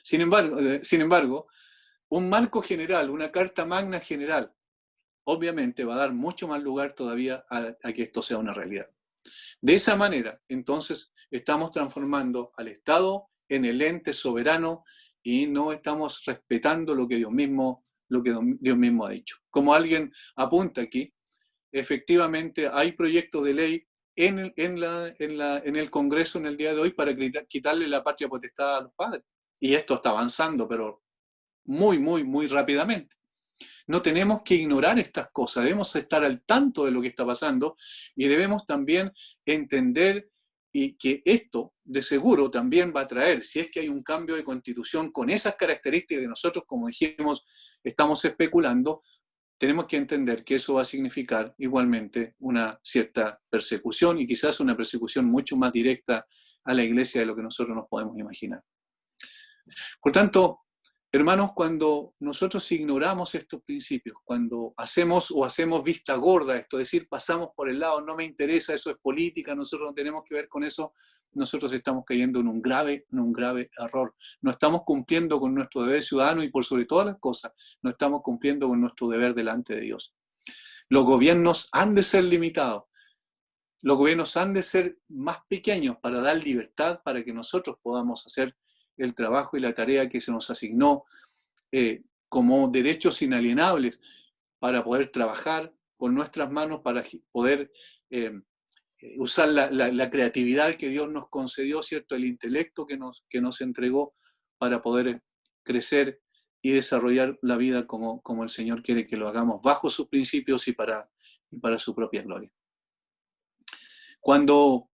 Sin embargo, un marco general, una carta magna general, obviamente va a dar mucho más lugar todavía a que esto sea una realidad. De esa manera, entonces, estamos transformando al Estado en el ente soberano y no estamos respetando lo que Dios mismo ha dicho. Como alguien apunta aquí, efectivamente hay proyectos de ley en el Congreso en el día de hoy para quitarle la patria potestad a los padres. Y esto está avanzando, pero muy, muy, muy rápidamente. No tenemos que ignorar estas cosas, debemos estar al tanto de lo que está pasando y debemos también entender y que esto de seguro también va a traer, si es que hay un cambio de constitución con esas características que nosotros, como dijimos, estamos especulando, tenemos que entender que eso va a significar igualmente una cierta persecución y quizás una persecución mucho más directa a la Iglesia de lo que nosotros nos podemos imaginar. Por tanto, hermanos, cuando nosotros ignoramos estos principios, cuando hacemos vista gorda, esto es decir, pasamos por el lado, no me interesa, eso es política, nosotros no tenemos que ver con eso, nosotros estamos cayendo en un grave error. No estamos cumpliendo con nuestro deber ciudadano y por sobre todas las cosas, no estamos cumpliendo con nuestro deber delante de Dios. Los gobiernos han de ser limitados. Los gobiernos han de ser más pequeños para dar libertad, para que nosotros podamos hacer el trabajo y la tarea que se nos asignó como derechos inalienables para poder trabajar con nuestras manos, para poder usar la creatividad que Dios nos concedió, ¿cierto? El intelecto que nos entregó para poder crecer y desarrollar la vida como el Señor quiere que lo hagamos, bajo sus principios y para su propia gloria. Cuando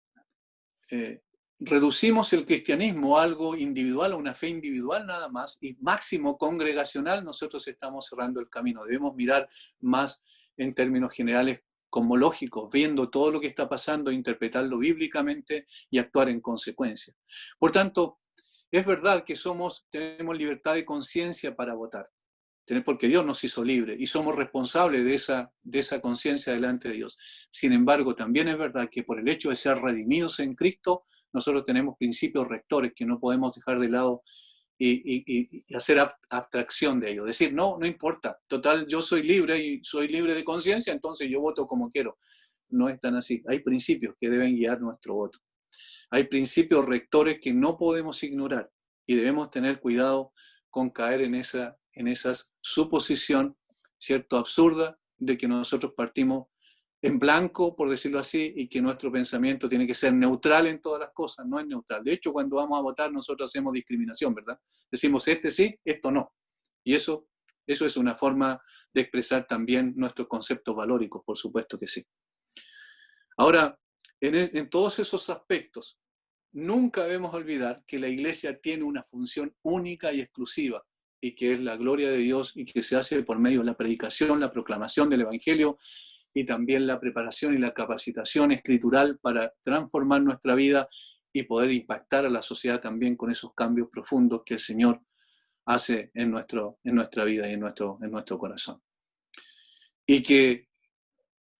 reducimos el cristianismo a algo individual, a una fe individual nada más, y máximo congregacional, nosotros estamos cerrando el camino. Debemos mirar más en términos generales como lógicos, viendo todo lo que está pasando, interpretarlo bíblicamente y actuar en consecuencia. Por tanto, es verdad que tenemos libertad de conciencia para votar, porque Dios nos hizo libres y somos responsables de esa conciencia delante de Dios. Sin embargo, también es verdad que por el hecho de ser redimidos en Cristo, nosotros tenemos principios rectores que no podemos dejar de lado y hacer abstracción de ellos. Decir, no importa, total, yo soy libre y soy libre de conciencia, entonces yo voto como quiero. No es tan así. Hay principios que deben guiar nuestro voto. Hay principios rectores que no podemos ignorar y debemos tener cuidado con caer en esa suposición, ¿cierto?, absurda de que nosotros partimos en blanco, por decirlo así, y que nuestro pensamiento tiene que ser neutral en todas las cosas. No es neutral. De hecho, cuando vamos a votar, nosotros hacemos discriminación, ¿verdad? Decimos, este sí, esto no. Y eso es una forma de expresar también nuestros conceptos valóricos, por supuesto que sí. Ahora, en todos esos aspectos, nunca debemos olvidar que la Iglesia tiene una función única y exclusiva, y que es la gloria de Dios y que se hace por medio de la predicación, la proclamación del Evangelio y también la preparación y la capacitación escritural para transformar nuestra vida y poder impactar a la sociedad también con esos cambios profundos que el Señor hace en nuestra vida y en nuestro corazón. Y ¿qué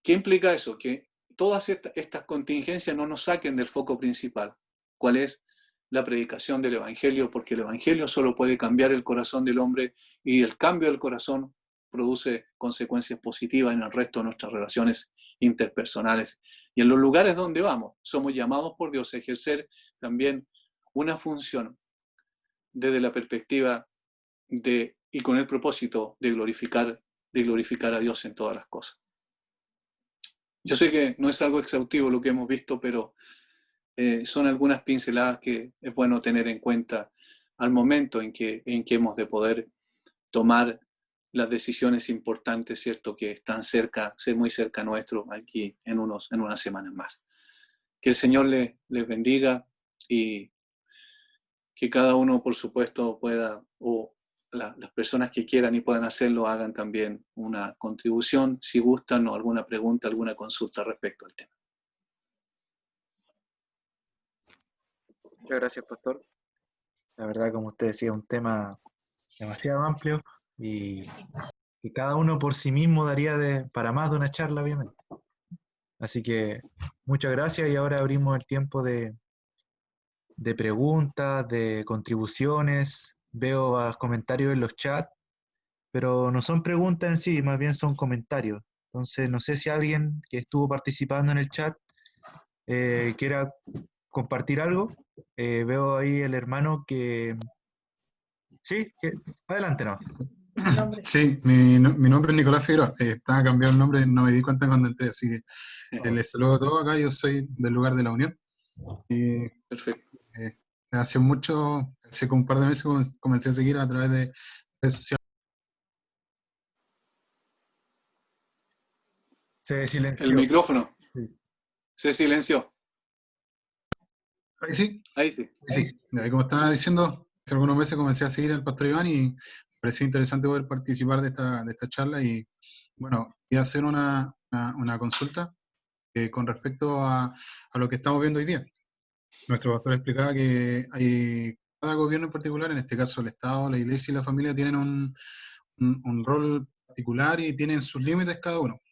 implica eso? Que todas estas contingencias no nos saquen del foco principal, cuál es la predicación del Evangelio, porque el Evangelio solo puede cambiar el corazón del hombre y el cambio del corazón produce consecuencias positivas en el resto de nuestras relaciones interpersonales. Y en los lugares donde vamos, somos llamados por Dios a ejercer también una función desde la perspectiva y con el propósito de glorificar a Dios en todas las cosas. Yo sé que no es algo exhaustivo lo que hemos visto, pero son algunas pinceladas que es bueno tener en cuenta al momento en que hemos de poder tomar las decisiones importantes, ¿cierto?, que están muy cerca nuestro aquí en unas semanas más. Que el Señor les bendiga y que cada uno, por supuesto, pueda, o las personas que quieran y puedan hacerlo, hagan también una contribución, si gustan, o alguna pregunta, alguna consulta respecto al tema. Muchas gracias, pastor. La verdad, como usted decía, un tema demasiado amplio y que cada uno por sí mismo daría para más de una charla, obviamente. Así que muchas gracias y ahora abrimos el tiempo de preguntas, de contribuciones. Veo comentarios en los chats, pero no son preguntas en sí, más bien son comentarios. Entonces, no sé si alguien que estuvo participando en el chat quiera compartir algo. Veo ahí el hermano que... Sí, adelante, no. Sí, mi nombre es Nicolás Figueroa. Estaba cambiado el nombre, no me di cuenta cuando entré, así que les saludo a todos acá. Yo soy del lugar de La Unión. Y Perfecto. hace como un par de meses comencé a seguir a través de redes sociales. Se silenció. El micrófono. Sí. Se silenció. Ahí sí. Ahí sí. Sí. Como estaba diciendo, hace algunos meses comencé a seguir al pastor Iván y me pareció interesante poder participar de esta charla. Y bueno, voy a hacer una consulta con respecto a lo que estamos viendo hoy día. Nuestro pastor explicaba que cada gobierno en particular, en este caso el Estado, la Iglesia y la familia, tienen un rol particular y tienen sus límites cada uno.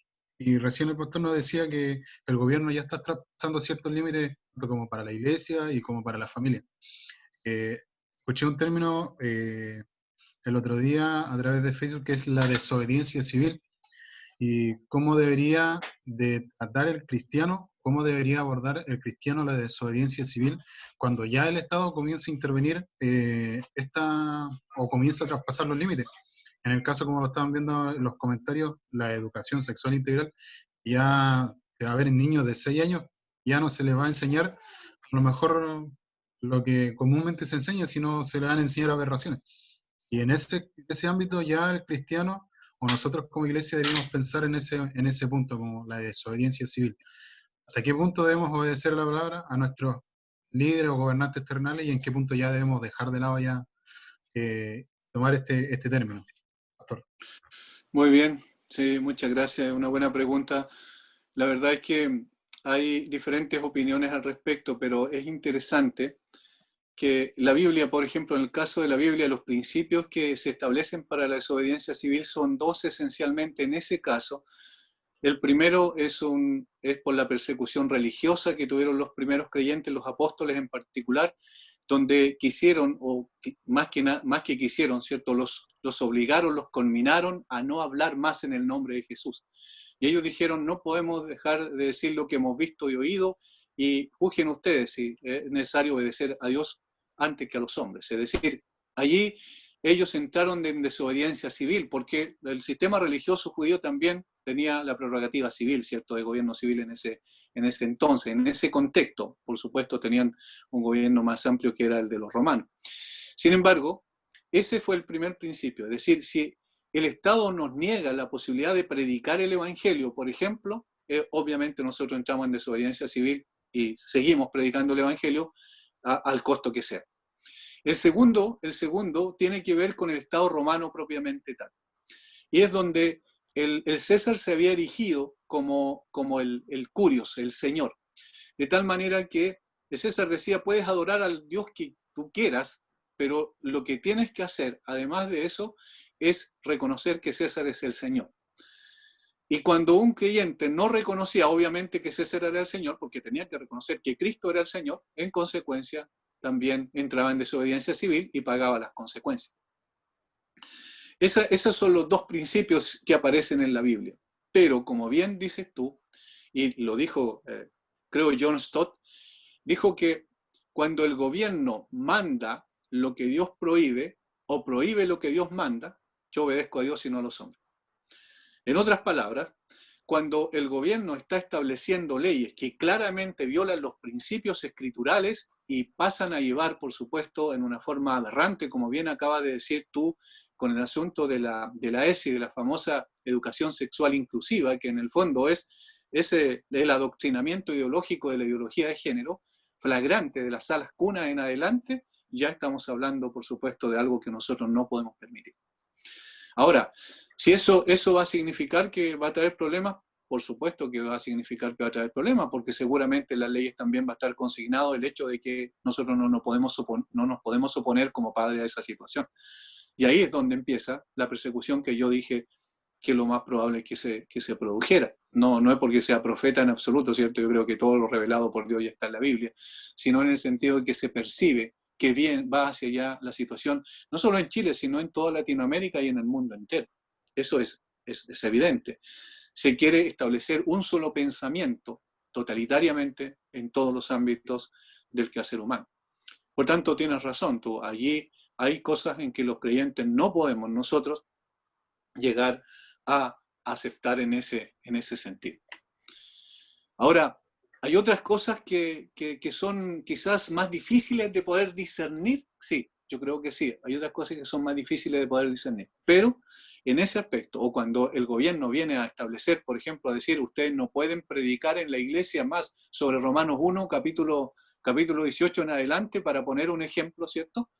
Y recién el pastor nos decía que el gobierno ya está traspasando ciertos límites, tanto como para la Iglesia y como para la familia. Escuché un término el otro día a través de Facebook que es la desobediencia civil, y cómo debería de tratar el cristiano, cómo debería abordar el cristiano la desobediencia civil cuando ya el Estado comienza a intervenir o comienza a traspasar los límites. En el caso, como lo estaban viendo en los comentarios, la educación sexual integral, ya va a haber niños de 6 años, ya no se les va a enseñar a lo mejor lo que comúnmente se enseña, sino se les van a enseñar aberraciones. Y en ese ámbito ya el cristiano o nosotros como iglesia deberíamos pensar en ese punto, como la desobediencia civil. ¿Hasta qué punto debemos obedecer la palabra a nuestros líderes o gobernantes terrenales y en qué punto ya debemos dejar de lado ya tomar este término? Pastor. Muy bien, sí, muchas gracias. Una buena pregunta. La verdad es que hay diferentes opiniones al respecto, pero es interesante que la Biblia, por ejemplo, en el caso de la Biblia, los principios que se establecen para la desobediencia civil son dos esencialmente en ese caso. El primero es por la persecución religiosa que tuvieron los primeros creyentes, los apóstoles en particular, donde quisieron, o más que quisieron, ¿cierto? Los obligaron, los conminaron a no hablar más en el nombre de Jesús. Y ellos dijeron, no podemos dejar de decir lo que hemos visto y oído, y juzguen ustedes si es necesario obedecer a Dios antes que a los hombres. Es decir, allí ellos entraron en desobediencia civil, porque el sistema religioso judío también tenía la prerrogativa civil, ¿cierto?, de gobierno civil en ese entonces, en ese contexto. Por supuesto, tenían un gobierno más amplio que era el de los romanos. Sin embargo, ese fue el primer principio, es decir, si el Estado nos niega la posibilidad de predicar el Evangelio, por ejemplo, obviamente nosotros entramos en desobediencia civil y seguimos predicando el Evangelio al costo que sea. El segundo tiene que ver con el Estado romano propiamente tal. Y es donde el César se había erigido como el Curios, el Señor. De tal manera que el César decía, puedes adorar al Dios que tú quieras, pero lo que tienes que hacer, además de eso, es reconocer que César es el Señor. Y cuando un creyente no reconocía, obviamente, que César era el Señor, porque tenía que reconocer que Cristo era el Señor, en consecuencia, también entraba en desobediencia civil y pagaba las consecuencias. Esos son los dos principios que aparecen en la Biblia. Pero, como bien dices tú, y lo dijo, creo, John Stott, dijo que cuando el gobierno manda lo que Dios prohíbe, o prohíbe lo que Dios manda, yo obedezco a Dios y no a los hombres. En otras palabras, cuando el gobierno está estableciendo leyes que claramente violan los principios escriturales y pasan a llevar, por supuesto, en una forma aberrante, como bien acabas de decir tú, con el asunto de la ESI, de la famosa educación sexual inclusiva, que en el fondo es el adoctrinamiento ideológico de la ideología de género, flagrante de las salas cunas en adelante, ya estamos hablando, por supuesto, de algo que nosotros no podemos permitir. Ahora, si eso va a significar que va a traer problemas, por supuesto que va a significar que va a traer problemas, porque seguramente en las leyes también va a estar consignado el hecho de que nosotros no nos podemos oponer como padres a esa situación. Y ahí es donde empieza la persecución que yo dije que lo más probable es que se produjera. No es porque sea profeta en absoluto, ¿cierto? Yo creo que todo lo revelado por Dios ya está en la Biblia, sino en el sentido de que se percibe que bien va hacia allá la situación, no solo en Chile, sino en toda Latinoamérica y en el mundo entero. Eso es evidente. Se quiere establecer un solo pensamiento totalitariamente en todos los ámbitos del quehacer humano. Por tanto, tienes razón tú, allí hay cosas en que los creyentes no podemos nosotros llegar a aceptar en ese sentido. Ahora, ¿hay otras cosas que son quizás más difíciles de poder discernir? Sí, yo creo que sí. Hay otras cosas que son más difíciles de poder discernir. Pero en ese aspecto, o cuando el gobierno viene a establecer, por ejemplo, a decir, ustedes no pueden predicar en la iglesia más sobre Romanos 1, capítulo 18 en adelante, para poner un ejemplo, ¿cierto?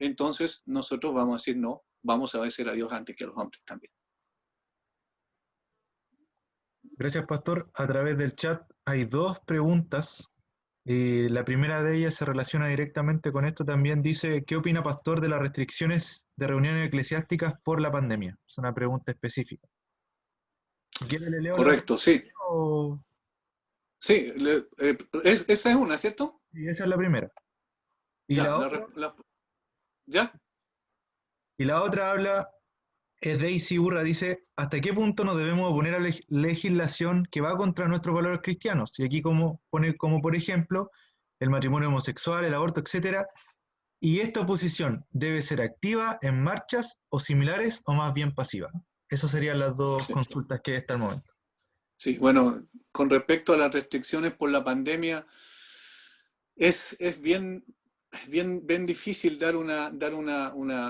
Entonces nosotros vamos a decir, no, vamos a obedecer a Dios antes que a los hombres también. Gracias, Pastor. A través del chat hay dos preguntas. La primera de ellas se relaciona directamente con esto. También dice, ¿qué opina Pastor de las restricciones de reuniones eclesiásticas por la pandemia? Es una pregunta específica. ¿Quiere le leo Correcto, sí. o... Sí, esa es una, ¿cierto? Sí, esa es la primera. Y Ya, la otra, ¿ya? y la otra habla, es Daisy Urra, dice, ¿hasta qué punto nos debemos oponer a legislación que va contra nuestros valores cristianos? Y aquí pone como por ejemplo el matrimonio homosexual, el aborto, etcétera. ¿Y esta oposición debe ser activa, en marchas o similares, o más bien pasiva? Esas serían las dos consultas que hay hasta el momento. Sí, bueno, con respecto a las restricciones por la pandemia, es bien difícil dar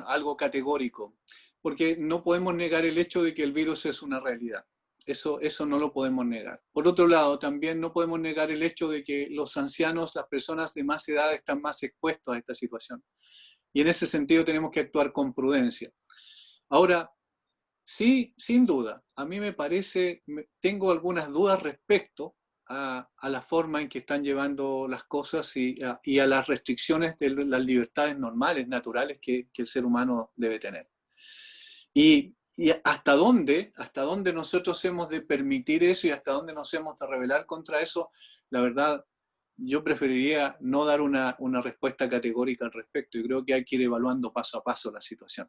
algo categórico, porque no podemos negar el hecho de que el virus es una realidad. Eso no lo podemos negar. Por otro lado, también no podemos negar el hecho de que los ancianos, las personas de más edad, están más expuestos a esta situación. Y en ese sentido tenemos que actuar con prudencia. Ahora, sí, sin duda, a mí me parece, tengo algunas dudas respecto a la forma en que están llevando las cosas y a las restricciones de las libertades normales, naturales que el ser humano debe tener. Y hasta dónde nosotros hemos de permitir eso y hasta dónde nos hemos de rebelar contra eso, la verdad, yo preferiría no dar una respuesta categórica al respecto y creo que hay que ir evaluando paso a paso la situación.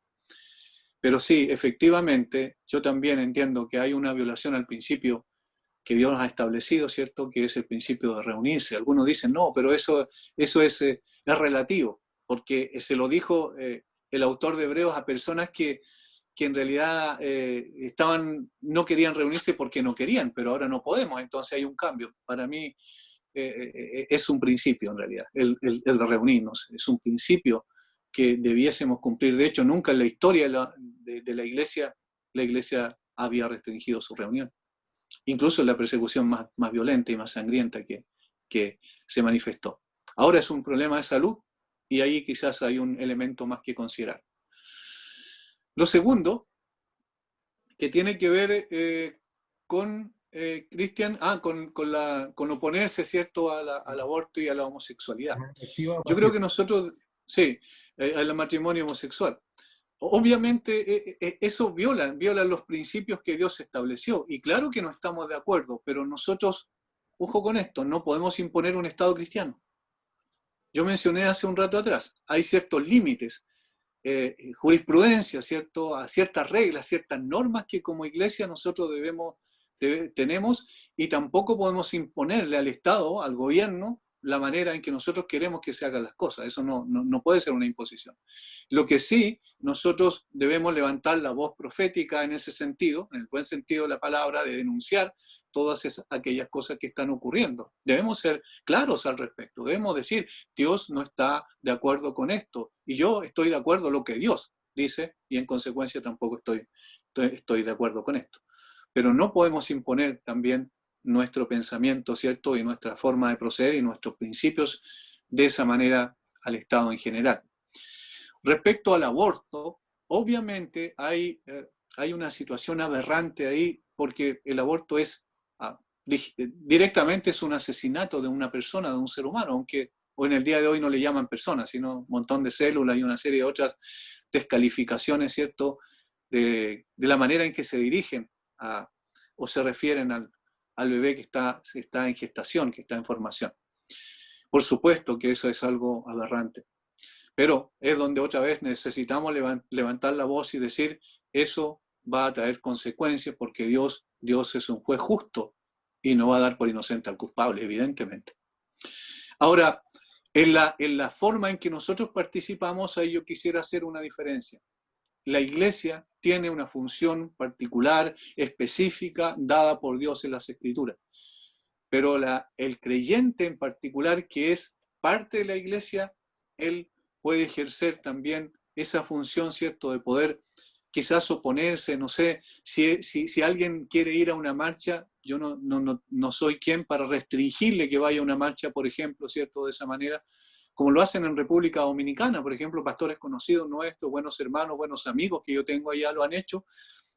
Pero sí, efectivamente, yo también entiendo que hay una violación al principio que Dios ha establecido, ¿cierto? Que es el principio de reunirse. Algunos dicen, no, pero eso es relativo, porque se lo dijo el autor de Hebreos a personas que en realidad no querían reunirse porque no querían, pero ahora no podemos, entonces hay un cambio. Para mí es un principio en realidad, el de reunirnos, es un principio que debiésemos cumplir. De hecho, nunca en la historia de la iglesia había restringido su reunión. Incluso en la persecución más violenta y más sangrienta que se manifestó. Ahora es un problema de salud y ahí quizás hay un elemento más que considerar. Lo segundo, que tiene que ver con, Cristian, con oponerse, ¿cierto?, al aborto y a la homosexualidad. ¿Activa o Yo creo pasiva? que nosotros, sí, al matrimonio homosexual. Obviamente eso viola los principios que Dios estableció. Y claro que no estamos de acuerdo, pero nosotros, ojo con esto, no podemos imponer un Estado cristiano. Yo mencioné hace un rato atrás, hay ciertos límites, jurisprudencia, ¿cierto?, a ciertas reglas, ciertas normas que como iglesia nosotros tenemos, y tampoco podemos imponerle al Estado, al gobierno, la manera en que nosotros queremos que se hagan las cosas. Eso no puede ser una imposición. Lo que sí, nosotros debemos levantar la voz profética en ese sentido, en el buen sentido de la palabra, de denunciar todas aquellas cosas que están ocurriendo. Debemos ser claros al respecto. Debemos decir, Dios no está de acuerdo con esto, y yo estoy de acuerdo con lo que Dios dice, y en consecuencia tampoco estoy de acuerdo con esto. Pero no podemos imponer también nuestro pensamiento, ¿cierto?, y nuestra forma de proceder y nuestros principios de esa manera al Estado en general. Respecto al aborto, obviamente hay una situación aberrante ahí, porque el aborto es directamente es un asesinato de una persona, de un ser humano, aunque hoy en el día de hoy no le llaman persona, sino un montón de células y una serie de otras descalificaciones, ¿cierto?, de la manera en que se dirigen o se refieren al bebé que está en gestación, que está en formación. Por supuesto que eso es algo aberrante, pero es donde otra vez necesitamos levantar la voz y decir, eso va a traer consecuencias, porque Dios es un juez justo y no va a dar por inocente al culpable, evidentemente. Ahora, en la forma en que nosotros participamos, ahí yo quisiera hacer una diferencia. La iglesia tiene una función particular, específica, dada por Dios en las Escrituras. Pero el creyente en particular, que es parte de la iglesia, él puede ejercer también esa función, ¿cierto?, de poder quizás oponerse, no sé, si alguien quiere ir a una marcha, yo no soy quien para restringirle que vaya a una marcha, por ejemplo, ¿cierto?, de esa manera, como lo hacen en República Dominicana, por ejemplo, pastores conocidos nuestros, buenos hermanos, buenos amigos que yo tengo allá lo han hecho,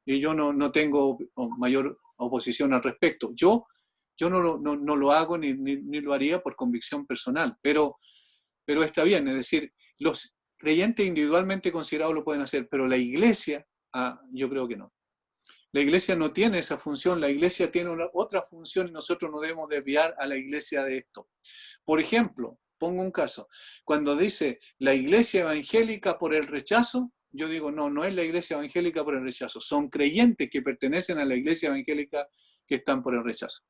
y yo no tengo mayor oposición al respecto. Yo no lo hago ni lo haría por convicción personal, pero está bien, es decir, los creyentes individualmente considerados lo pueden hacer, pero la iglesia, yo creo que no. La iglesia no tiene esa función, la iglesia tiene otra función y nosotros no debemos desviar a la iglesia de esto. Por ejemplo, pongo un caso, cuando dice la iglesia evangélica por el rechazo, yo digo, no es la iglesia evangélica por el rechazo, son creyentes que pertenecen a la iglesia evangélica que están por el rechazo.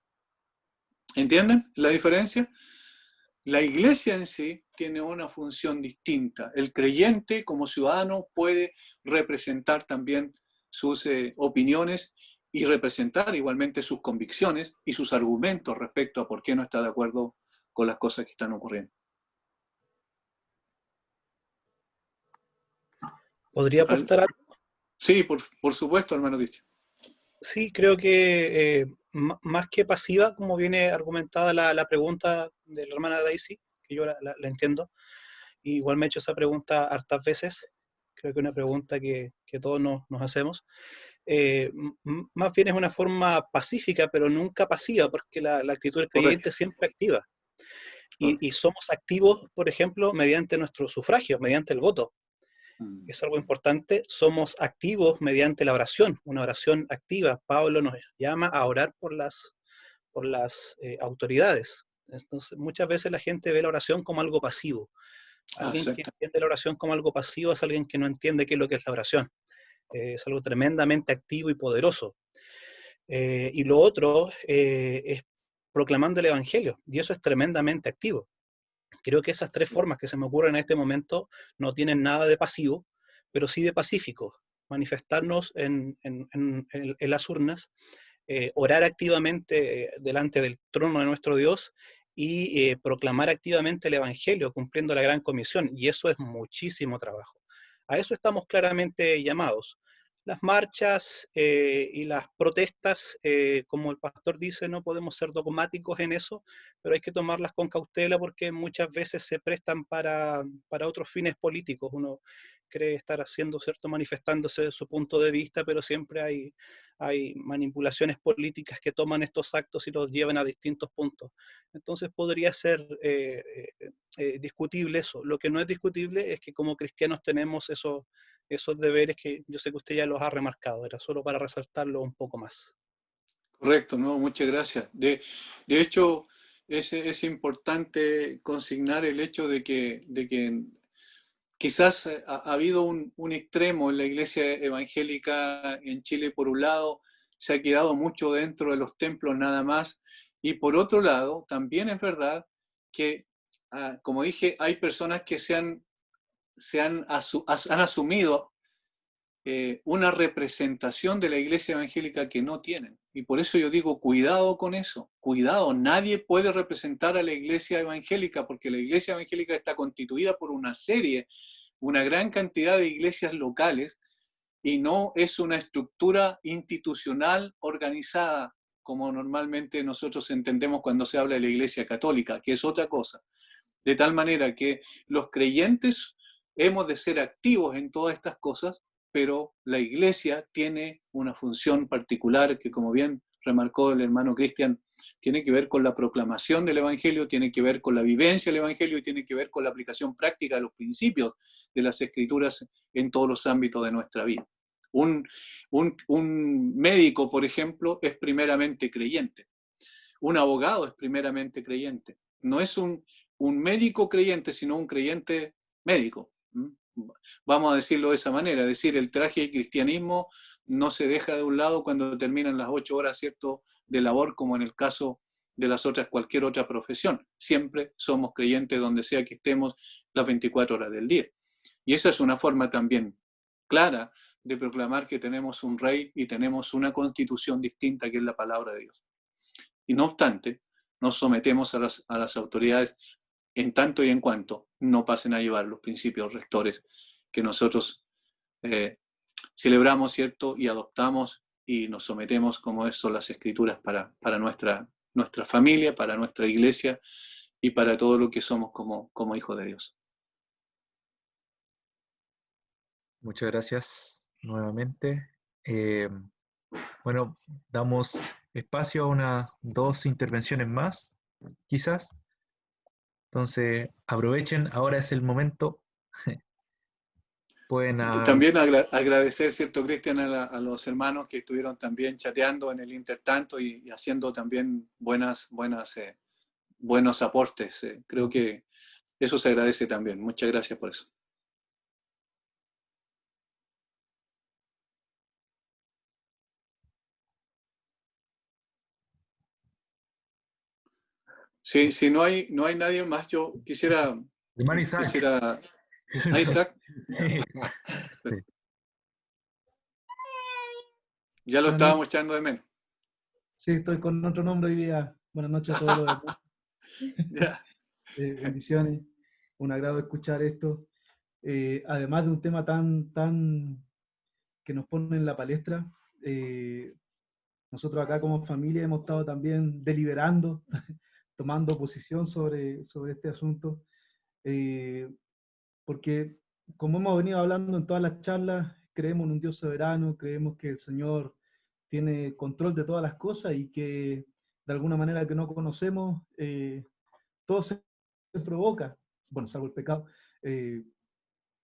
¿Entienden la diferencia? La iglesia en sí tiene una función distinta. El creyente como ciudadano puede representar también sus opiniones y representar igualmente sus convicciones y sus argumentos respecto a por qué no está de acuerdo con las cosas que están ocurriendo. ¿Podría aportar algo? Sí, por supuesto, hermano Cristian. Sí, creo que más que pasiva, como viene argumentada la pregunta de la hermana Daisy, que yo la entiendo, y igual me he hecho esa pregunta hartas veces, creo que es una pregunta que todos nos hacemos, más bien es una forma pacífica, pero nunca pasiva, porque la actitud del creyente es siempre activa. Y somos activos, por ejemplo, mediante nuestro sufragio, mediante el voto. Es algo importante, somos activos mediante la oración, una oración activa. Pablo nos llama a orar por las autoridades. Entonces, muchas veces la gente ve la oración como algo pasivo. Alguien que entiende la oración como algo pasivo es alguien que no entiende qué es lo que es la oración. Es algo tremendamente activo y poderoso. Y lo otro es proclamando el Evangelio, y eso es tremendamente activo. Creo que esas tres formas que se me ocurren en este momento no tienen nada de pasivo, pero sí de pacífico. Manifestarnos en las urnas, orar activamente delante del trono de nuestro Dios y proclamar activamente el Evangelio, cumpliendo la gran comisión. Y eso es muchísimo trabajo. A eso estamos claramente llamados. Las marchas y las protestas, como el pastor dice, no podemos ser dogmáticos en eso, pero hay que tomarlas con cautela porque muchas veces se prestan para otros fines políticos. Uno cree estar haciendo, ¿cierto? Manifestándose su punto de vista, pero siempre hay manipulaciones políticas que toman estos actos y los llevan a distintos puntos. Entonces podría ser discutible eso. Lo que no es discutible es que como cristianos tenemos esos deberes que yo sé que usted ya los ha remarcado, era solo para resaltarlo un poco más. Correcto, no, muchas gracias. De hecho, es importante consignar el hecho de que quizás ha habido un extremo en la iglesia evangélica en Chile. Por un lado, se ha quedado mucho dentro de los templos nada más, y por otro lado, también es verdad que, como dije, hay personas que han asumido una representación de la iglesia evangélica que no tienen. Y por eso yo digo, cuidado con eso, cuidado, nadie puede representar a la iglesia evangélica, porque la iglesia evangélica está constituida por una gran cantidad de iglesias locales, y no es una estructura institucional organizada como normalmente nosotros entendemos cuando se habla de la iglesia católica, que es otra cosa. De tal manera que los creyentes hemos de ser activos en todas estas cosas, pero la iglesia tiene una función particular que, como bien remarcó el hermano Cristian, tiene que ver con la proclamación del Evangelio, tiene que ver con la vivencia del Evangelio y tiene que ver con la aplicación práctica de los principios de las Escrituras en todos los ámbitos de nuestra vida. Un médico, por ejemplo, es primeramente creyente. Un abogado es primeramente creyente. No es un médico creyente, sino un creyente médico. Vamos a decirlo de esa manera, es decir, el traje de cristianismo no se deja de un lado cuando terminan las 8 horas, ¿cierto?, de labor, como en el caso de cualquier otra profesión. Siempre somos creyentes donde sea que estemos las 24 horas del día. Y esa es una forma también clara de proclamar que tenemos un rey y tenemos una constitución distinta, que es la palabra de Dios. Y no obstante, nos sometemos a las autoridades en tanto y en cuanto no pasen a llevar los principios rectores que nosotros celebramos, ¿cierto?, y adoptamos y nos sometemos, como son las Escrituras, para nuestra familia, para nuestra iglesia y para todo lo que somos como hijos de Dios. Muchas gracias nuevamente. Bueno, damos espacio a 2 intervenciones más, quizás. Entonces, aprovechen, ahora es el momento. Pueden También agradecer, ¿cierto, Cristian, a los hermanos que estuvieron también chateando en el intertanto y haciendo también buenos aportes. Creo que eso se agradece también. Muchas gracias por eso. Sí, si no hay nadie más, yo quisiera... Hermano Isaac. Isaac. Sí. Ya lo estábamos echando de menos. Sí, estoy con otro nombre hoy día. Buenas noches a todos los demás. Yeah. Bendiciones. Un agrado escuchar esto. Además de un tema tan que nos pone en la palestra, nosotros acá como familia hemos estado también deliberando, tomando posición sobre este asunto, porque como hemos venido hablando en todas las charlas, creemos en un Dios soberano, creemos que el Señor tiene control de todas las cosas y que de alguna manera que no conocemos, todo se provoca, bueno, salvo el pecado,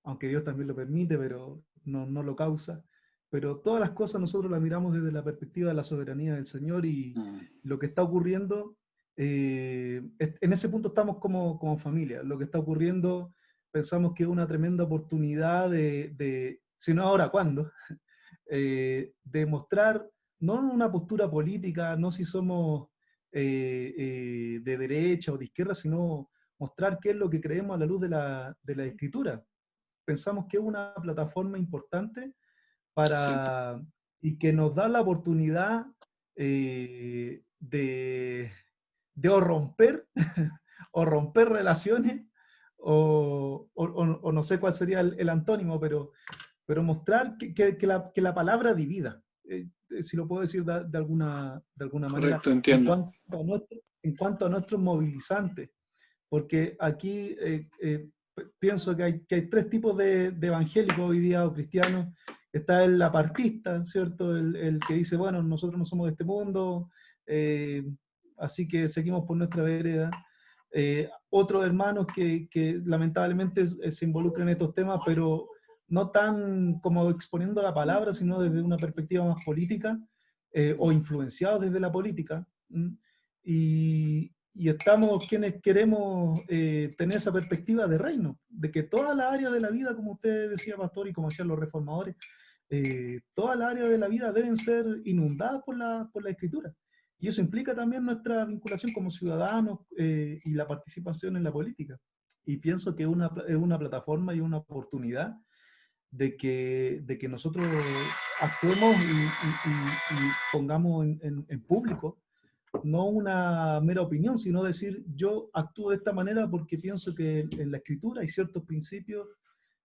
aunque Dios también lo permite, pero no lo causa. Pero todas las cosas nosotros las miramos desde la perspectiva de la soberanía del Señor y lo que está ocurriendo, en ese punto estamos como familia. Lo que está ocurriendo pensamos que es una tremenda oportunidad si no ahora, ¿cuándo? De mostrar, no una postura política, no si somos de derecha o de izquierda, sino mostrar qué es lo que creemos a la luz de la Escritura. Pensamos que es una plataforma importante y que nos da la oportunidad de o romper, o romper relaciones, o no sé cuál sería el antónimo, pero mostrar que la palabra divida, si lo puedo decir de alguna manera, entiendo. en cuanto a nuestros movilizantes, porque aquí pienso que hay tres tipos de evangélicos hoy día o cristianos. Está el apartista, ¿cierto? El que dice, bueno, nosotros no somos de este mundo, así que seguimos por nuestra vereda. Otros hermanos que lamentablemente se involucran en estos temas, pero no tan como exponiendo la palabra, sino desde una perspectiva más política, o influenciados desde la política. Y estamos quienes queremos tener esa perspectiva de reino, de que toda la área de la vida, como usted decía, pastor, y como decían los reformadores, toda la área de la vida deben ser inundadas por la Escritura. Y eso implica también nuestra vinculación como ciudadanos y la participación en la política. Y pienso que es una plataforma y una oportunidad de que nosotros actuemos y pongamos en público no una mera opinión, sino decir, yo actúo de esta manera porque pienso que en la Escritura hay ciertos principios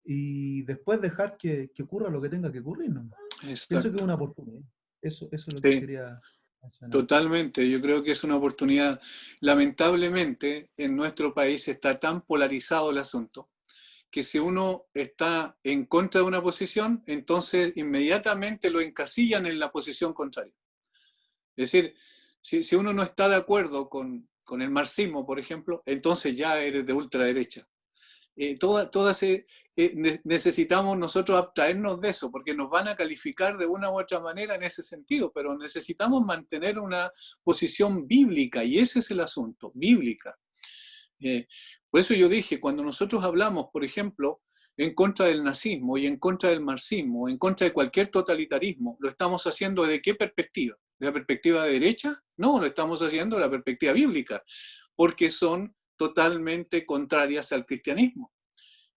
y después dejar que ocurra lo que tenga que ocurrir, ¿no? Pienso que es una oportunidad. Eso es lo que quería mencionar. Totalmente, yo creo que es una oportunidad. Lamentablemente, en nuestro país está tan polarizado el asunto que si uno está en contra de una posición, entonces inmediatamente lo encasillan en la posición contraria. Es decir, si uno no está de acuerdo con el marxismo, por ejemplo, entonces ya eres de ultraderecha. Necesitamos nosotros abstraernos de eso, porque nos van a calificar de una u otra manera en ese sentido, pero necesitamos mantener una posición bíblica, y ese es el asunto, bíblica. Por eso yo dije, cuando nosotros hablamos, por ejemplo, en contra del nazismo y en contra del marxismo, en contra de cualquier totalitarismo, ¿lo estamos haciendo desde qué perspectiva? ¿De la perspectiva de derecha? No, lo estamos haciendo de la perspectiva bíblica, porque son totalmente contrarias al cristianismo.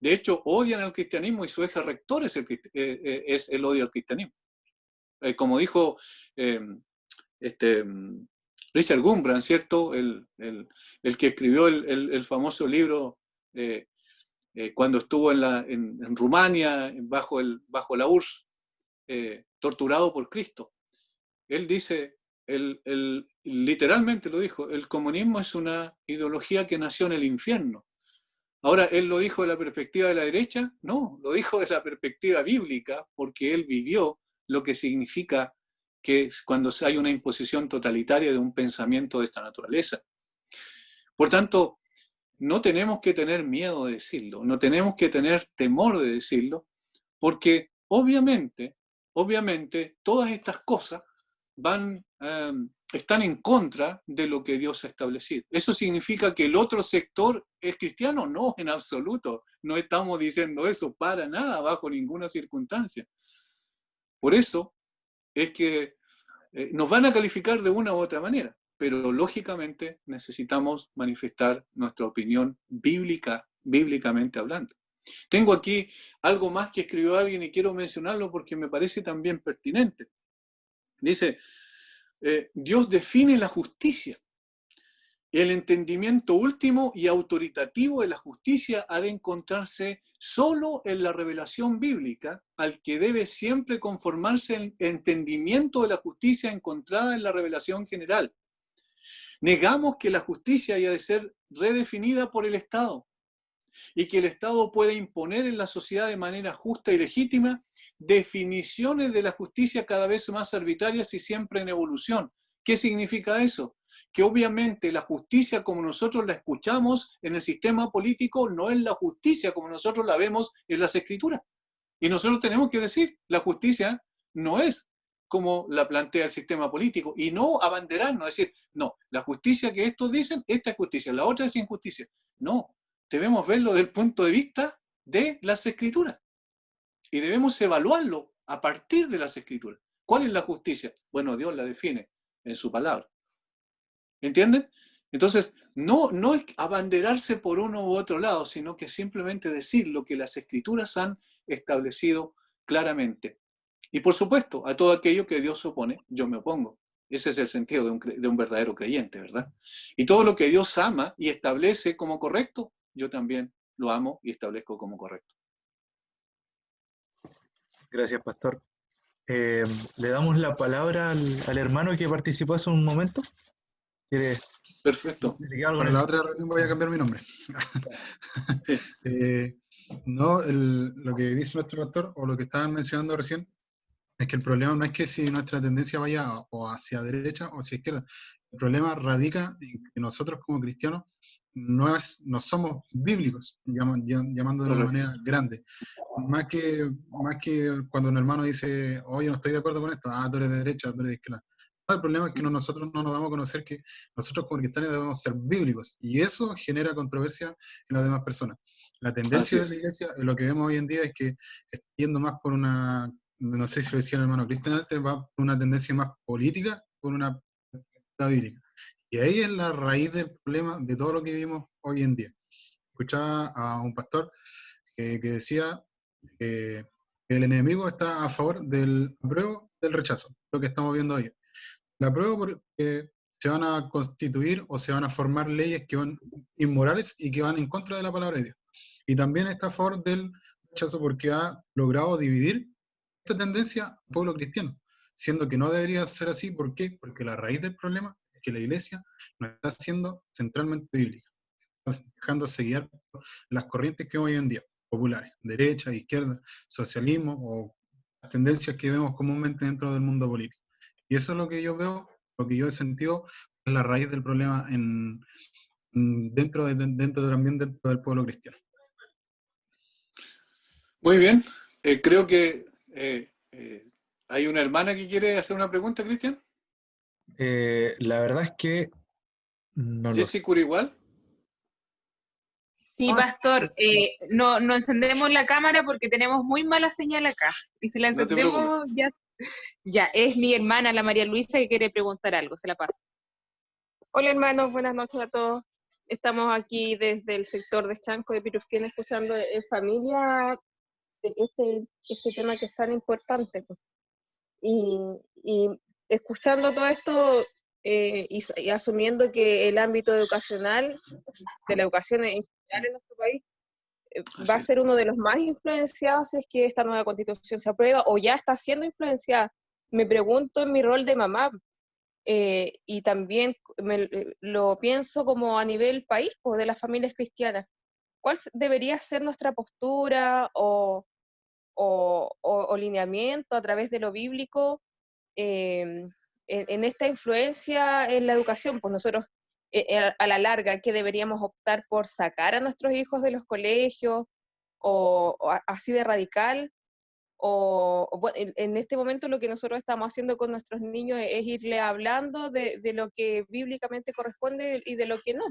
De hecho, odian al cristianismo y su eje rector es el odio al cristianismo. Como dijo Richard Gumbrand, ¿cierto? El que escribió el famoso libro cuando estuvo en Rumania, bajo la URSS, torturado por Cristo. Él dice, literalmente lo dijo, el comunismo es una ideología que nació en el infierno. Ahora, ¿él lo dijo de la perspectiva de la derecha? No, lo dijo desde la perspectiva bíblica, porque él vivió lo que significa que cuando hay una imposición totalitaria de un pensamiento de esta naturaleza. Por tanto, no tenemos que tener miedo de decirlo, no tenemos que tener temor de decirlo, porque obviamente, todas estas cosas están en contra de lo que Dios ha establecido. ¿Eso significa que el otro sector es cristiano? No, en absoluto. No estamos diciendo eso para nada, bajo ninguna circunstancia. Por eso es que nos van a calificar de una u otra manera, pero lógicamente necesitamos manifestar nuestra opinión bíblicamente hablando. Tengo aquí algo más que escribió alguien y quiero mencionarlo porque me parece también pertinente. Dice, Dios define la justicia. El entendimiento último y autoritativo de la justicia ha de encontrarse solo en la revelación bíblica, al que debe siempre conformarse el entendimiento de la justicia encontrada en la revelación general. Negamos que la justicia haya de ser redefinida por el Estado y que el Estado pueda imponer en la sociedad de manera justa y legítima definiciones de la justicia cada vez más arbitrarias y siempre en evolución. ¿Qué significa eso? Que obviamente la justicia como nosotros la escuchamos en el sistema político no es la justicia como nosotros la vemos en las Escrituras. Y nosotros tenemos que decir, la justicia no es como la plantea el sistema político, y no abanderarnos, decir, no, la justicia que estos dicen, esta es justicia, la otra es injusticia. No, debemos verlo desde el punto de vista de las Escrituras. Y debemos evaluarlo a partir de las Escrituras. ¿Cuál es la justicia? Bueno, Dios la define en su palabra. ¿Entienden? Entonces, no es abanderarse por uno u otro lado, sino que simplemente decir lo que las Escrituras han establecido claramente. Y por supuesto, a todo aquello que Dios opone, yo me opongo. Ese es el sentido de un verdadero creyente, ¿verdad? Y todo lo que Dios ama y establece como correcto, yo también lo amo y establezco como correcto. Gracias, pastor. Le damos la palabra al hermano que participó hace un momento. Perfecto. Para la otra reunión voy a cambiar mi nombre. No, lo que dice nuestro pastor, o lo que estaban mencionando recién, es que el problema no es que si nuestra tendencia vaya o hacia derecha o hacia izquierda. El problema radica en que nosotros como cristianos no somos bíblicos, llamando de una Correcto. manera grande. Más que cuando un hermano dice, oye, no estoy de acuerdo con esto, tú eres de derecha, tú eres de izquierda. No, el problema es que nosotros no nos damos a conocer que nosotros como cristianos debemos ser bíblicos, y eso genera controversia en las demás personas. La Así tendencia de la es. iglesia, lo que vemos hoy en día es que está yendo más por una, no sé si lo decía el hermano Cristian antes, va por una tendencia más política, por una perspectiva bíblica. Y ahí es la raíz del problema de todo lo que vivimos hoy en día. Escuchaba a un pastor que decía que el enemigo está a favor del apruebo, del rechazo, lo que estamos viendo hoy. La apruebo porque se van a constituir o se van a formar leyes que van inmorales y que van en contra de la palabra de Dios. Y también está a favor del rechazo porque ha logrado dividir esta tendencia al pueblo cristiano, siendo que no debería ser así. ¿Por qué? Porque la raíz del problema es que la iglesia no está siendo centralmente bíblica, está dejándose guiar por las corrientes que hoy en día, populares, derecha, izquierda, socialismo o las tendencias que vemos comúnmente dentro del mundo político. Y eso es lo que yo veo, lo que yo he sentido, es la raíz del problema también dentro del pueblo cristiano. Muy bien. Creo que hay una hermana que quiere hacer una pregunta, Cristian. La verdad es que no lo sé. Jessy Curiigual. Sí, pastor, no encendemos la cámara porque tenemos muy mala señal acá. Y si la No te preocupes. encendemos, ya es mi hermana, la María Luisa, que quiere preguntar algo. Se la paso. Hola hermanos, buenas noches a todos. Estamos aquí desde el sector de Chanco de Pirufquén escuchando en familia este tema que es tan importante. Pues. Y escuchando todo esto y asumiendo que el ámbito educacional, de la educación en general en nuestro país, va a ser uno de los más influenciados si es que esta nueva constitución se aprueba o ya está siendo influenciada. Me pregunto en mi rol de mamá, y también lo pienso como a nivel país, pues, de las familias cristianas. ¿Cuál debería ser nuestra postura o lineamiento a través de lo bíblico en esta influencia en la educación? Pues nosotros, a la larga, ¿qué deberíamos optar por sacar a nuestros hijos de los colegios o así de radical? Bueno, en este momento lo que nosotros estamos haciendo con nuestros niños es irle hablando de lo que bíblicamente corresponde y de lo que no,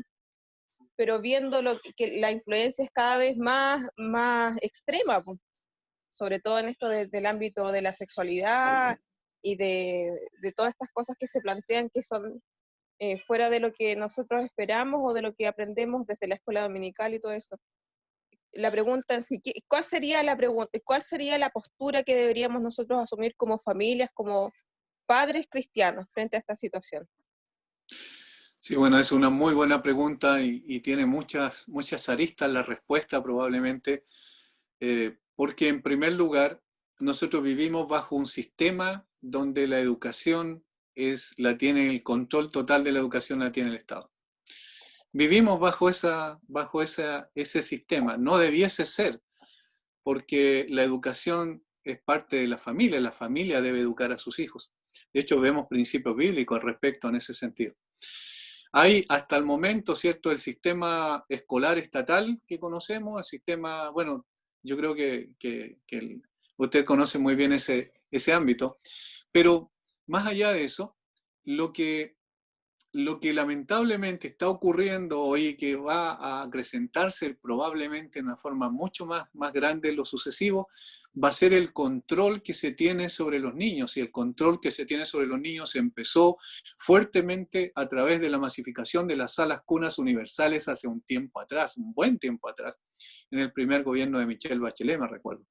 pero viendo que la influencia es cada vez más extrema, pues, sobre todo en esto del ámbito de la sexualidad y de todas estas cosas que se plantean que son fuera de lo que nosotros esperamos o de lo que aprendemos desde la escuela dominical y todo eso. La pregunta en sí, ¿cuál sería la postura que deberíamos nosotros asumir como familias, como padres cristianos frente a esta situación? Sí, bueno, es una muy buena pregunta y tiene muchas aristas la respuesta probablemente, porque en primer lugar nosotros vivimos bajo un sistema donde la educación el control total de la educación la tiene el Estado. Vivimos bajo ese sistema. No debiese ser, porque la educación es parte de la familia debe educar a sus hijos. De hecho, vemos principios bíblicos al respecto en ese sentido. Hay hasta el momento, ¿cierto?, el sistema escolar estatal que conocemos, el sistema, bueno, yo creo que usted conoce muy bien ese ámbito, pero más allá de eso, lo que lamentablemente está ocurriendo hoy y que va a acrecentarse probablemente en una forma mucho más grande en lo sucesivo, va a ser el control que se tiene sobre los niños. Y el control que se tiene sobre los niños empezó fuertemente a través de la masificación de las salas cunas universales hace un tiempo atrás, un buen tiempo atrás, en el primer gobierno de Michelle Bachelet, me recuerdo.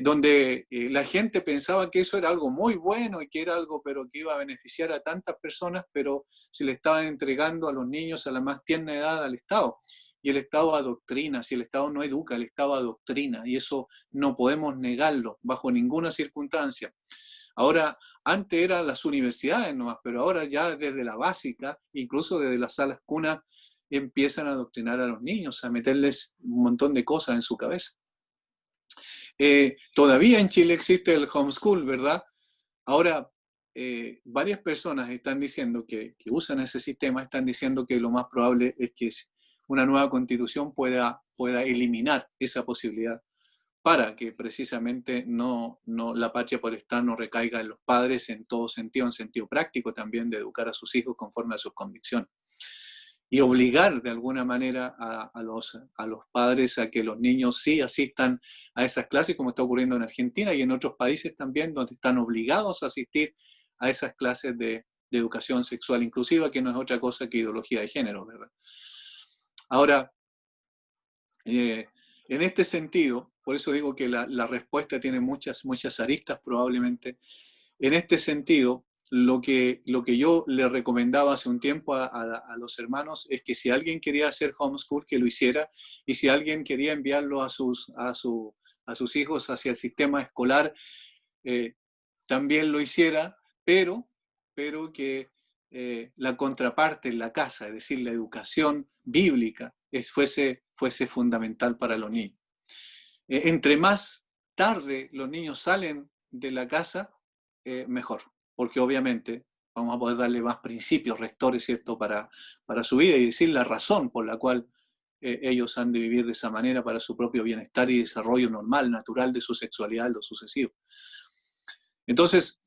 Donde la gente pensaba que eso era algo muy bueno y que era algo pero que iba a beneficiar a tantas personas, pero se le estaban entregando a los niños a la más tierna edad al Estado. Y el Estado adoctrina, si el Estado no educa, el Estado adoctrina, y eso no podemos negarlo bajo ninguna circunstancia. Ahora, antes eran las universidades nomás, pero ahora ya desde la básica, incluso desde las salas cunas, empiezan a adoctrinar a los niños, a meterles un montón de cosas en su cabeza. Todavía en Chile existe el homeschool, ¿verdad? Ahora, varias personas están diciendo que usan ese sistema, están diciendo que lo más probable es que una nueva constitución pueda eliminar esa posibilidad para que precisamente la patria potestad no recaiga en los padres en todo sentido, en sentido práctico también de educar a sus hijos conforme a sus convicciones. Y obligar de alguna manera a los padres a que los niños sí asistan a esas clases, como está ocurriendo en Argentina y en otros países también, donde están obligados a asistir a esas clases de educación sexual inclusiva, que no es otra cosa que ideología de género, ¿verdad? Ahora, en este sentido, por eso digo que la respuesta tiene muchas aristas probablemente. En este sentido, lo que yo le recomendaba hace un tiempo a los hermanos es que si alguien quería hacer homeschool, que lo hiciera, y si alguien quería enviarlo a sus hijos hacia el sistema escolar, también lo hiciera, pero que la contraparte en la casa, es decir, la educación bíblica, fuese fundamental para los niños. Entre más tarde los niños salen de la casa, mejor, porque obviamente vamos a poder darle más principios rectores, ¿cierto?, para su vida y decir la razón por la cual ellos han de vivir de esa manera para su propio bienestar y desarrollo normal, natural de su sexualidad en lo sucesivo. Entonces,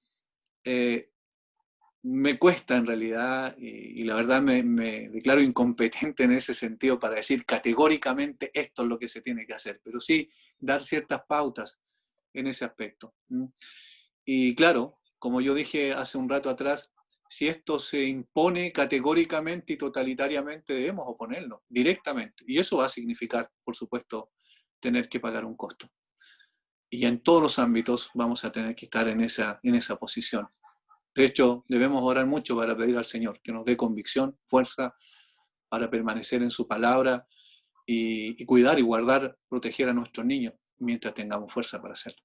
me cuesta en realidad, y la verdad me declaro incompetente en ese sentido para decir categóricamente esto es lo que se tiene que hacer, pero sí dar ciertas pautas en ese aspecto. Y claro, como yo dije hace un rato atrás, si esto se impone categóricamente y totalitariamente, debemos oponernos directamente. Y eso va a significar, por supuesto, tener que pagar un costo. Y en todos los ámbitos vamos a tener que estar en esa posición. De hecho, debemos orar mucho para pedir al Señor que nos dé convicción, fuerza, para permanecer en su palabra y cuidar y guardar, proteger a nuestros niños mientras tengamos fuerza para hacerlo.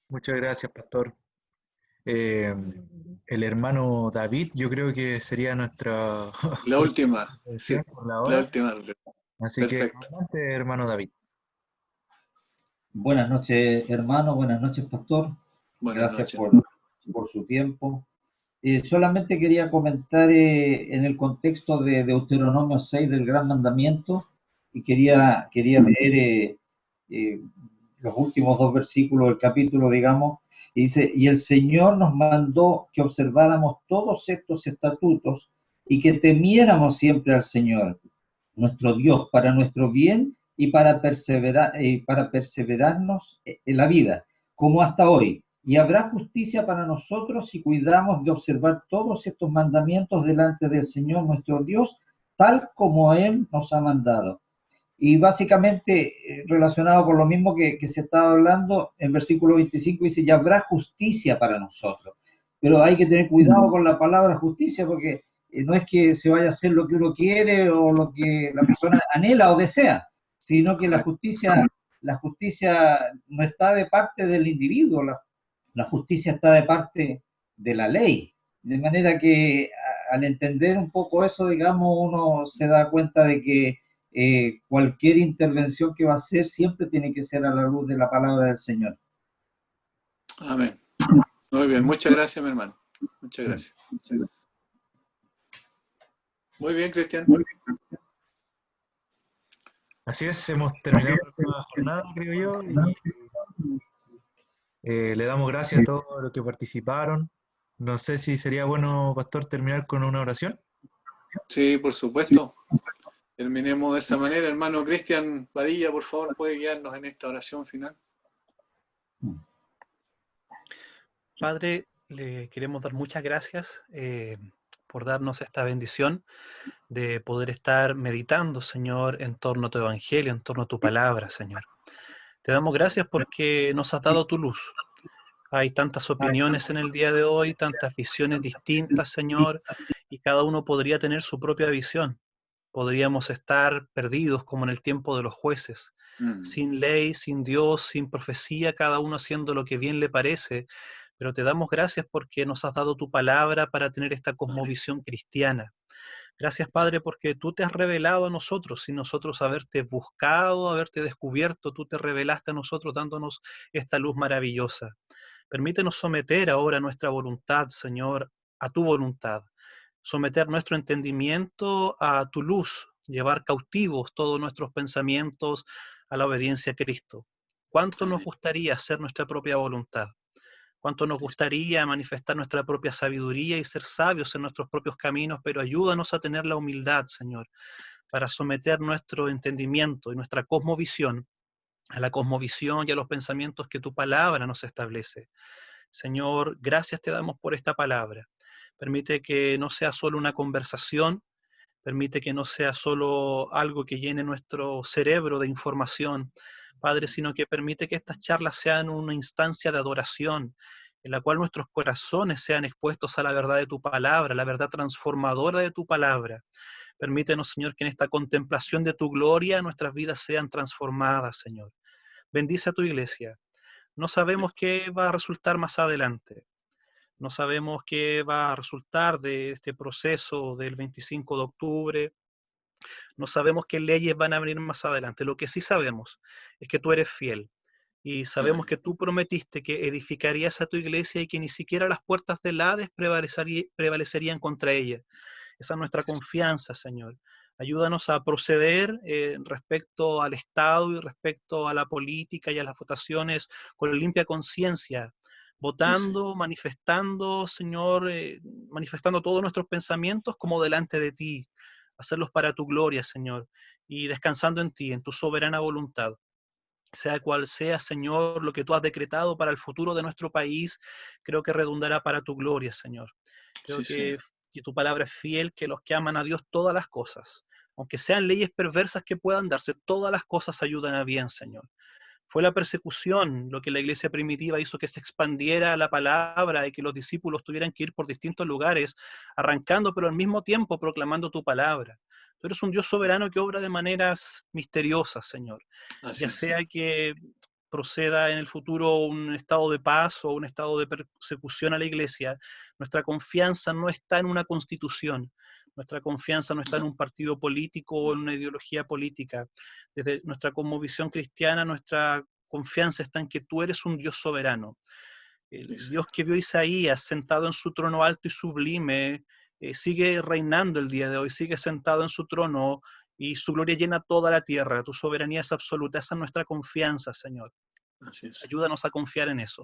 Muchas gracias, pastor. El hermano David, yo creo que sería nuestra la última, sí, por la hora. La última. Así Perfecto. que adelante, hermano David. Buenas noches, hermano. Buenas noches, pastor. Buenas Gracias noches. por su tiempo. Solamente quería comentar en el contexto de Deuteronomio 6 del Gran Mandamiento, y quería leer los últimos 2 versículos del capítulo, digamos, y dice: y el Señor nos mandó que observáramos todos estos estatutos y que temiéramos siempre al Señor, nuestro Dios, para nuestro bien y para perseverarnos en la vida, como hasta hoy. Y habrá justicia para nosotros si cuidamos de observar todos estos mandamientos delante del Señor nuestro Dios, tal como Él nos ha mandado. Y básicamente relacionado con lo mismo que se estaba hablando, en versículo 25 dice: y habrá justicia para nosotros. Pero hay que tener cuidado con la palabra justicia, porque no es que se vaya a hacer lo que uno quiere o lo que la persona anhela o desea, sino que la justicia no está de parte del individuo, la justicia está de parte de la ley. De manera que al entender un poco eso, digamos, uno se da cuenta de que cualquier intervención que va a hacer siempre tiene que ser a la luz de la palabra del Señor. Amén. Muy bien, muchas gracias, mi hermano. Muchas gracias. Muy bien, Cristian. Así es, hemos terminado la jornada, creo yo, y le damos gracias a todos los que participaron. No sé si sería bueno, pastor, terminar con una oración. Sí, por supuesto. Terminemos de esa manera. Hermano Cristian Padilla, por favor, puede guiarnos en esta oración final. Padre, le queremos dar muchas gracias por darnos esta bendición de poder estar meditando, Señor, en torno a tu evangelio, en torno a tu palabra, Señor. Te damos gracias porque nos has dado tu luz. Hay tantas opiniones en el día de hoy, tantas visiones distintas, Señor, y cada uno podría tener su propia visión. Podríamos estar perdidos como en el tiempo de los jueces, sin ley, sin Dios, sin profecía, cada uno haciendo lo que bien le parece, pero te damos gracias porque nos has dado tu palabra para tener esta cosmovisión cristiana. Gracias, Padre, porque tú te has revelado a nosotros, sin nosotros haberte buscado, haberte descubierto, tú te revelaste a nosotros dándonos esta luz maravillosa. Permítenos someter ahora nuestra voluntad, Señor, a tu voluntad. Someter nuestro entendimiento a tu luz, llevar cautivos todos nuestros pensamientos a la obediencia a Cristo. ¿Cuánto nos gustaría hacer nuestra propia voluntad? ¿Cuánto nos gustaría manifestar nuestra propia sabiduría y ser sabios en nuestros propios caminos? Pero ayúdanos a tener la humildad, Señor, para someter nuestro entendimiento y nuestra cosmovisión a la cosmovisión y a los pensamientos que tu palabra nos establece. Señor, gracias te damos por esta palabra. Permite que no sea solo una conversación, permite que no sea solo algo que llene nuestro cerebro de información, Padre, sino que permite que estas charlas sean una instancia de adoración, en la cual nuestros corazones sean expuestos a la verdad de tu palabra, la verdad transformadora de tu palabra. Permítenos, Señor, que en esta contemplación de tu gloria nuestras vidas sean transformadas, Señor. Bendice a tu iglesia. No sabemos qué va a resultar más adelante. No sabemos qué va a resultar de este proceso del 25 de octubre. No sabemos qué leyes van a venir más adelante. Lo que sí sabemos es que tú eres fiel. Y sabemos que tú prometiste que edificarías a tu iglesia y que ni siquiera las puertas del Hades prevalecerían contra ella. Esa es nuestra confianza, Señor. Ayúdanos a proceder respecto al Estado y respecto a la política y a las votaciones con limpia conciencia, votando, manifestando, Señor, manifestando todos nuestros pensamientos como delante de ti, hacerlos para tu gloria, Señor, y descansando en ti, en tu soberana voluntad. Sea cual sea, Señor, lo que tú has decretado para el futuro de nuestro país, creo que redundará para tu gloria, Señor. Creo que tu palabra es fiel, que los que aman a Dios todas las cosas, aunque sean leyes perversas que puedan darse, todas las cosas ayudan a bien, Señor. Fue la persecución lo que la iglesia primitiva hizo que se expandiera la palabra y que los discípulos tuvieran que ir por distintos lugares, arrancando, pero al mismo tiempo proclamando tu palabra. Tú eres un Dios soberano que obra de maneras misteriosas, Señor. Ya sea que proceda en el futuro un estado de paz o un estado de persecución a la iglesia, nuestra confianza no está en una constitución, nuestra confianza no está en un partido político o en una ideología política. Desde nuestra cosmovisión cristiana, nuestra confianza está en que tú eres un Dios soberano. El Dios que vio a Isaías sentado en su trono alto y sublime, sigue reinando el día de hoy, sigue sentado en su trono y su gloria llena toda la tierra. Tu soberanía es absoluta. Esa es nuestra confianza, Señor. Ayúdanos a confiar en eso.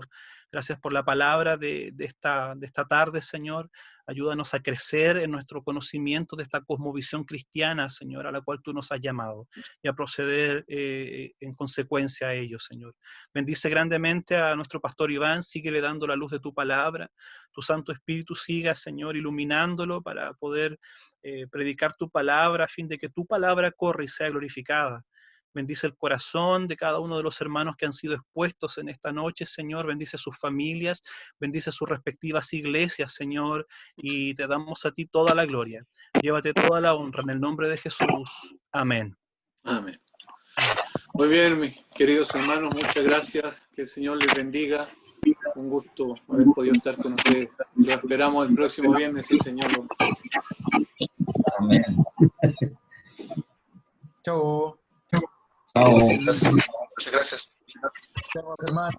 Gracias por la palabra de esta tarde, Señor. Ayúdanos a crecer en nuestro conocimiento de esta cosmovisión cristiana, Señor, a la cual tú nos has llamado, y a proceder en consecuencia a ello, Señor. Bendice grandemente a nuestro pastor Iván, síguele dando la luz de tu palabra. Tu Santo Espíritu siga, Señor, iluminándolo para poder predicar tu palabra, a fin de que tu palabra corra y sea glorificada. Bendice el corazón de cada uno de los hermanos que han sido expuestos en esta noche, Señor. Bendice sus familias, bendice sus respectivas iglesias, Señor, y te damos a ti toda la gloria. Llévate toda la honra en el nombre de Jesús. Amén. Amén. Muy bien, mis queridos hermanos, muchas gracias. Que el Señor les bendiga. Un gusto haber podido estar con ustedes. Los esperamos el próximo viernes, si el Señor lo... Amén. Chao. Chao. Muchas gracias. Chao, hermano.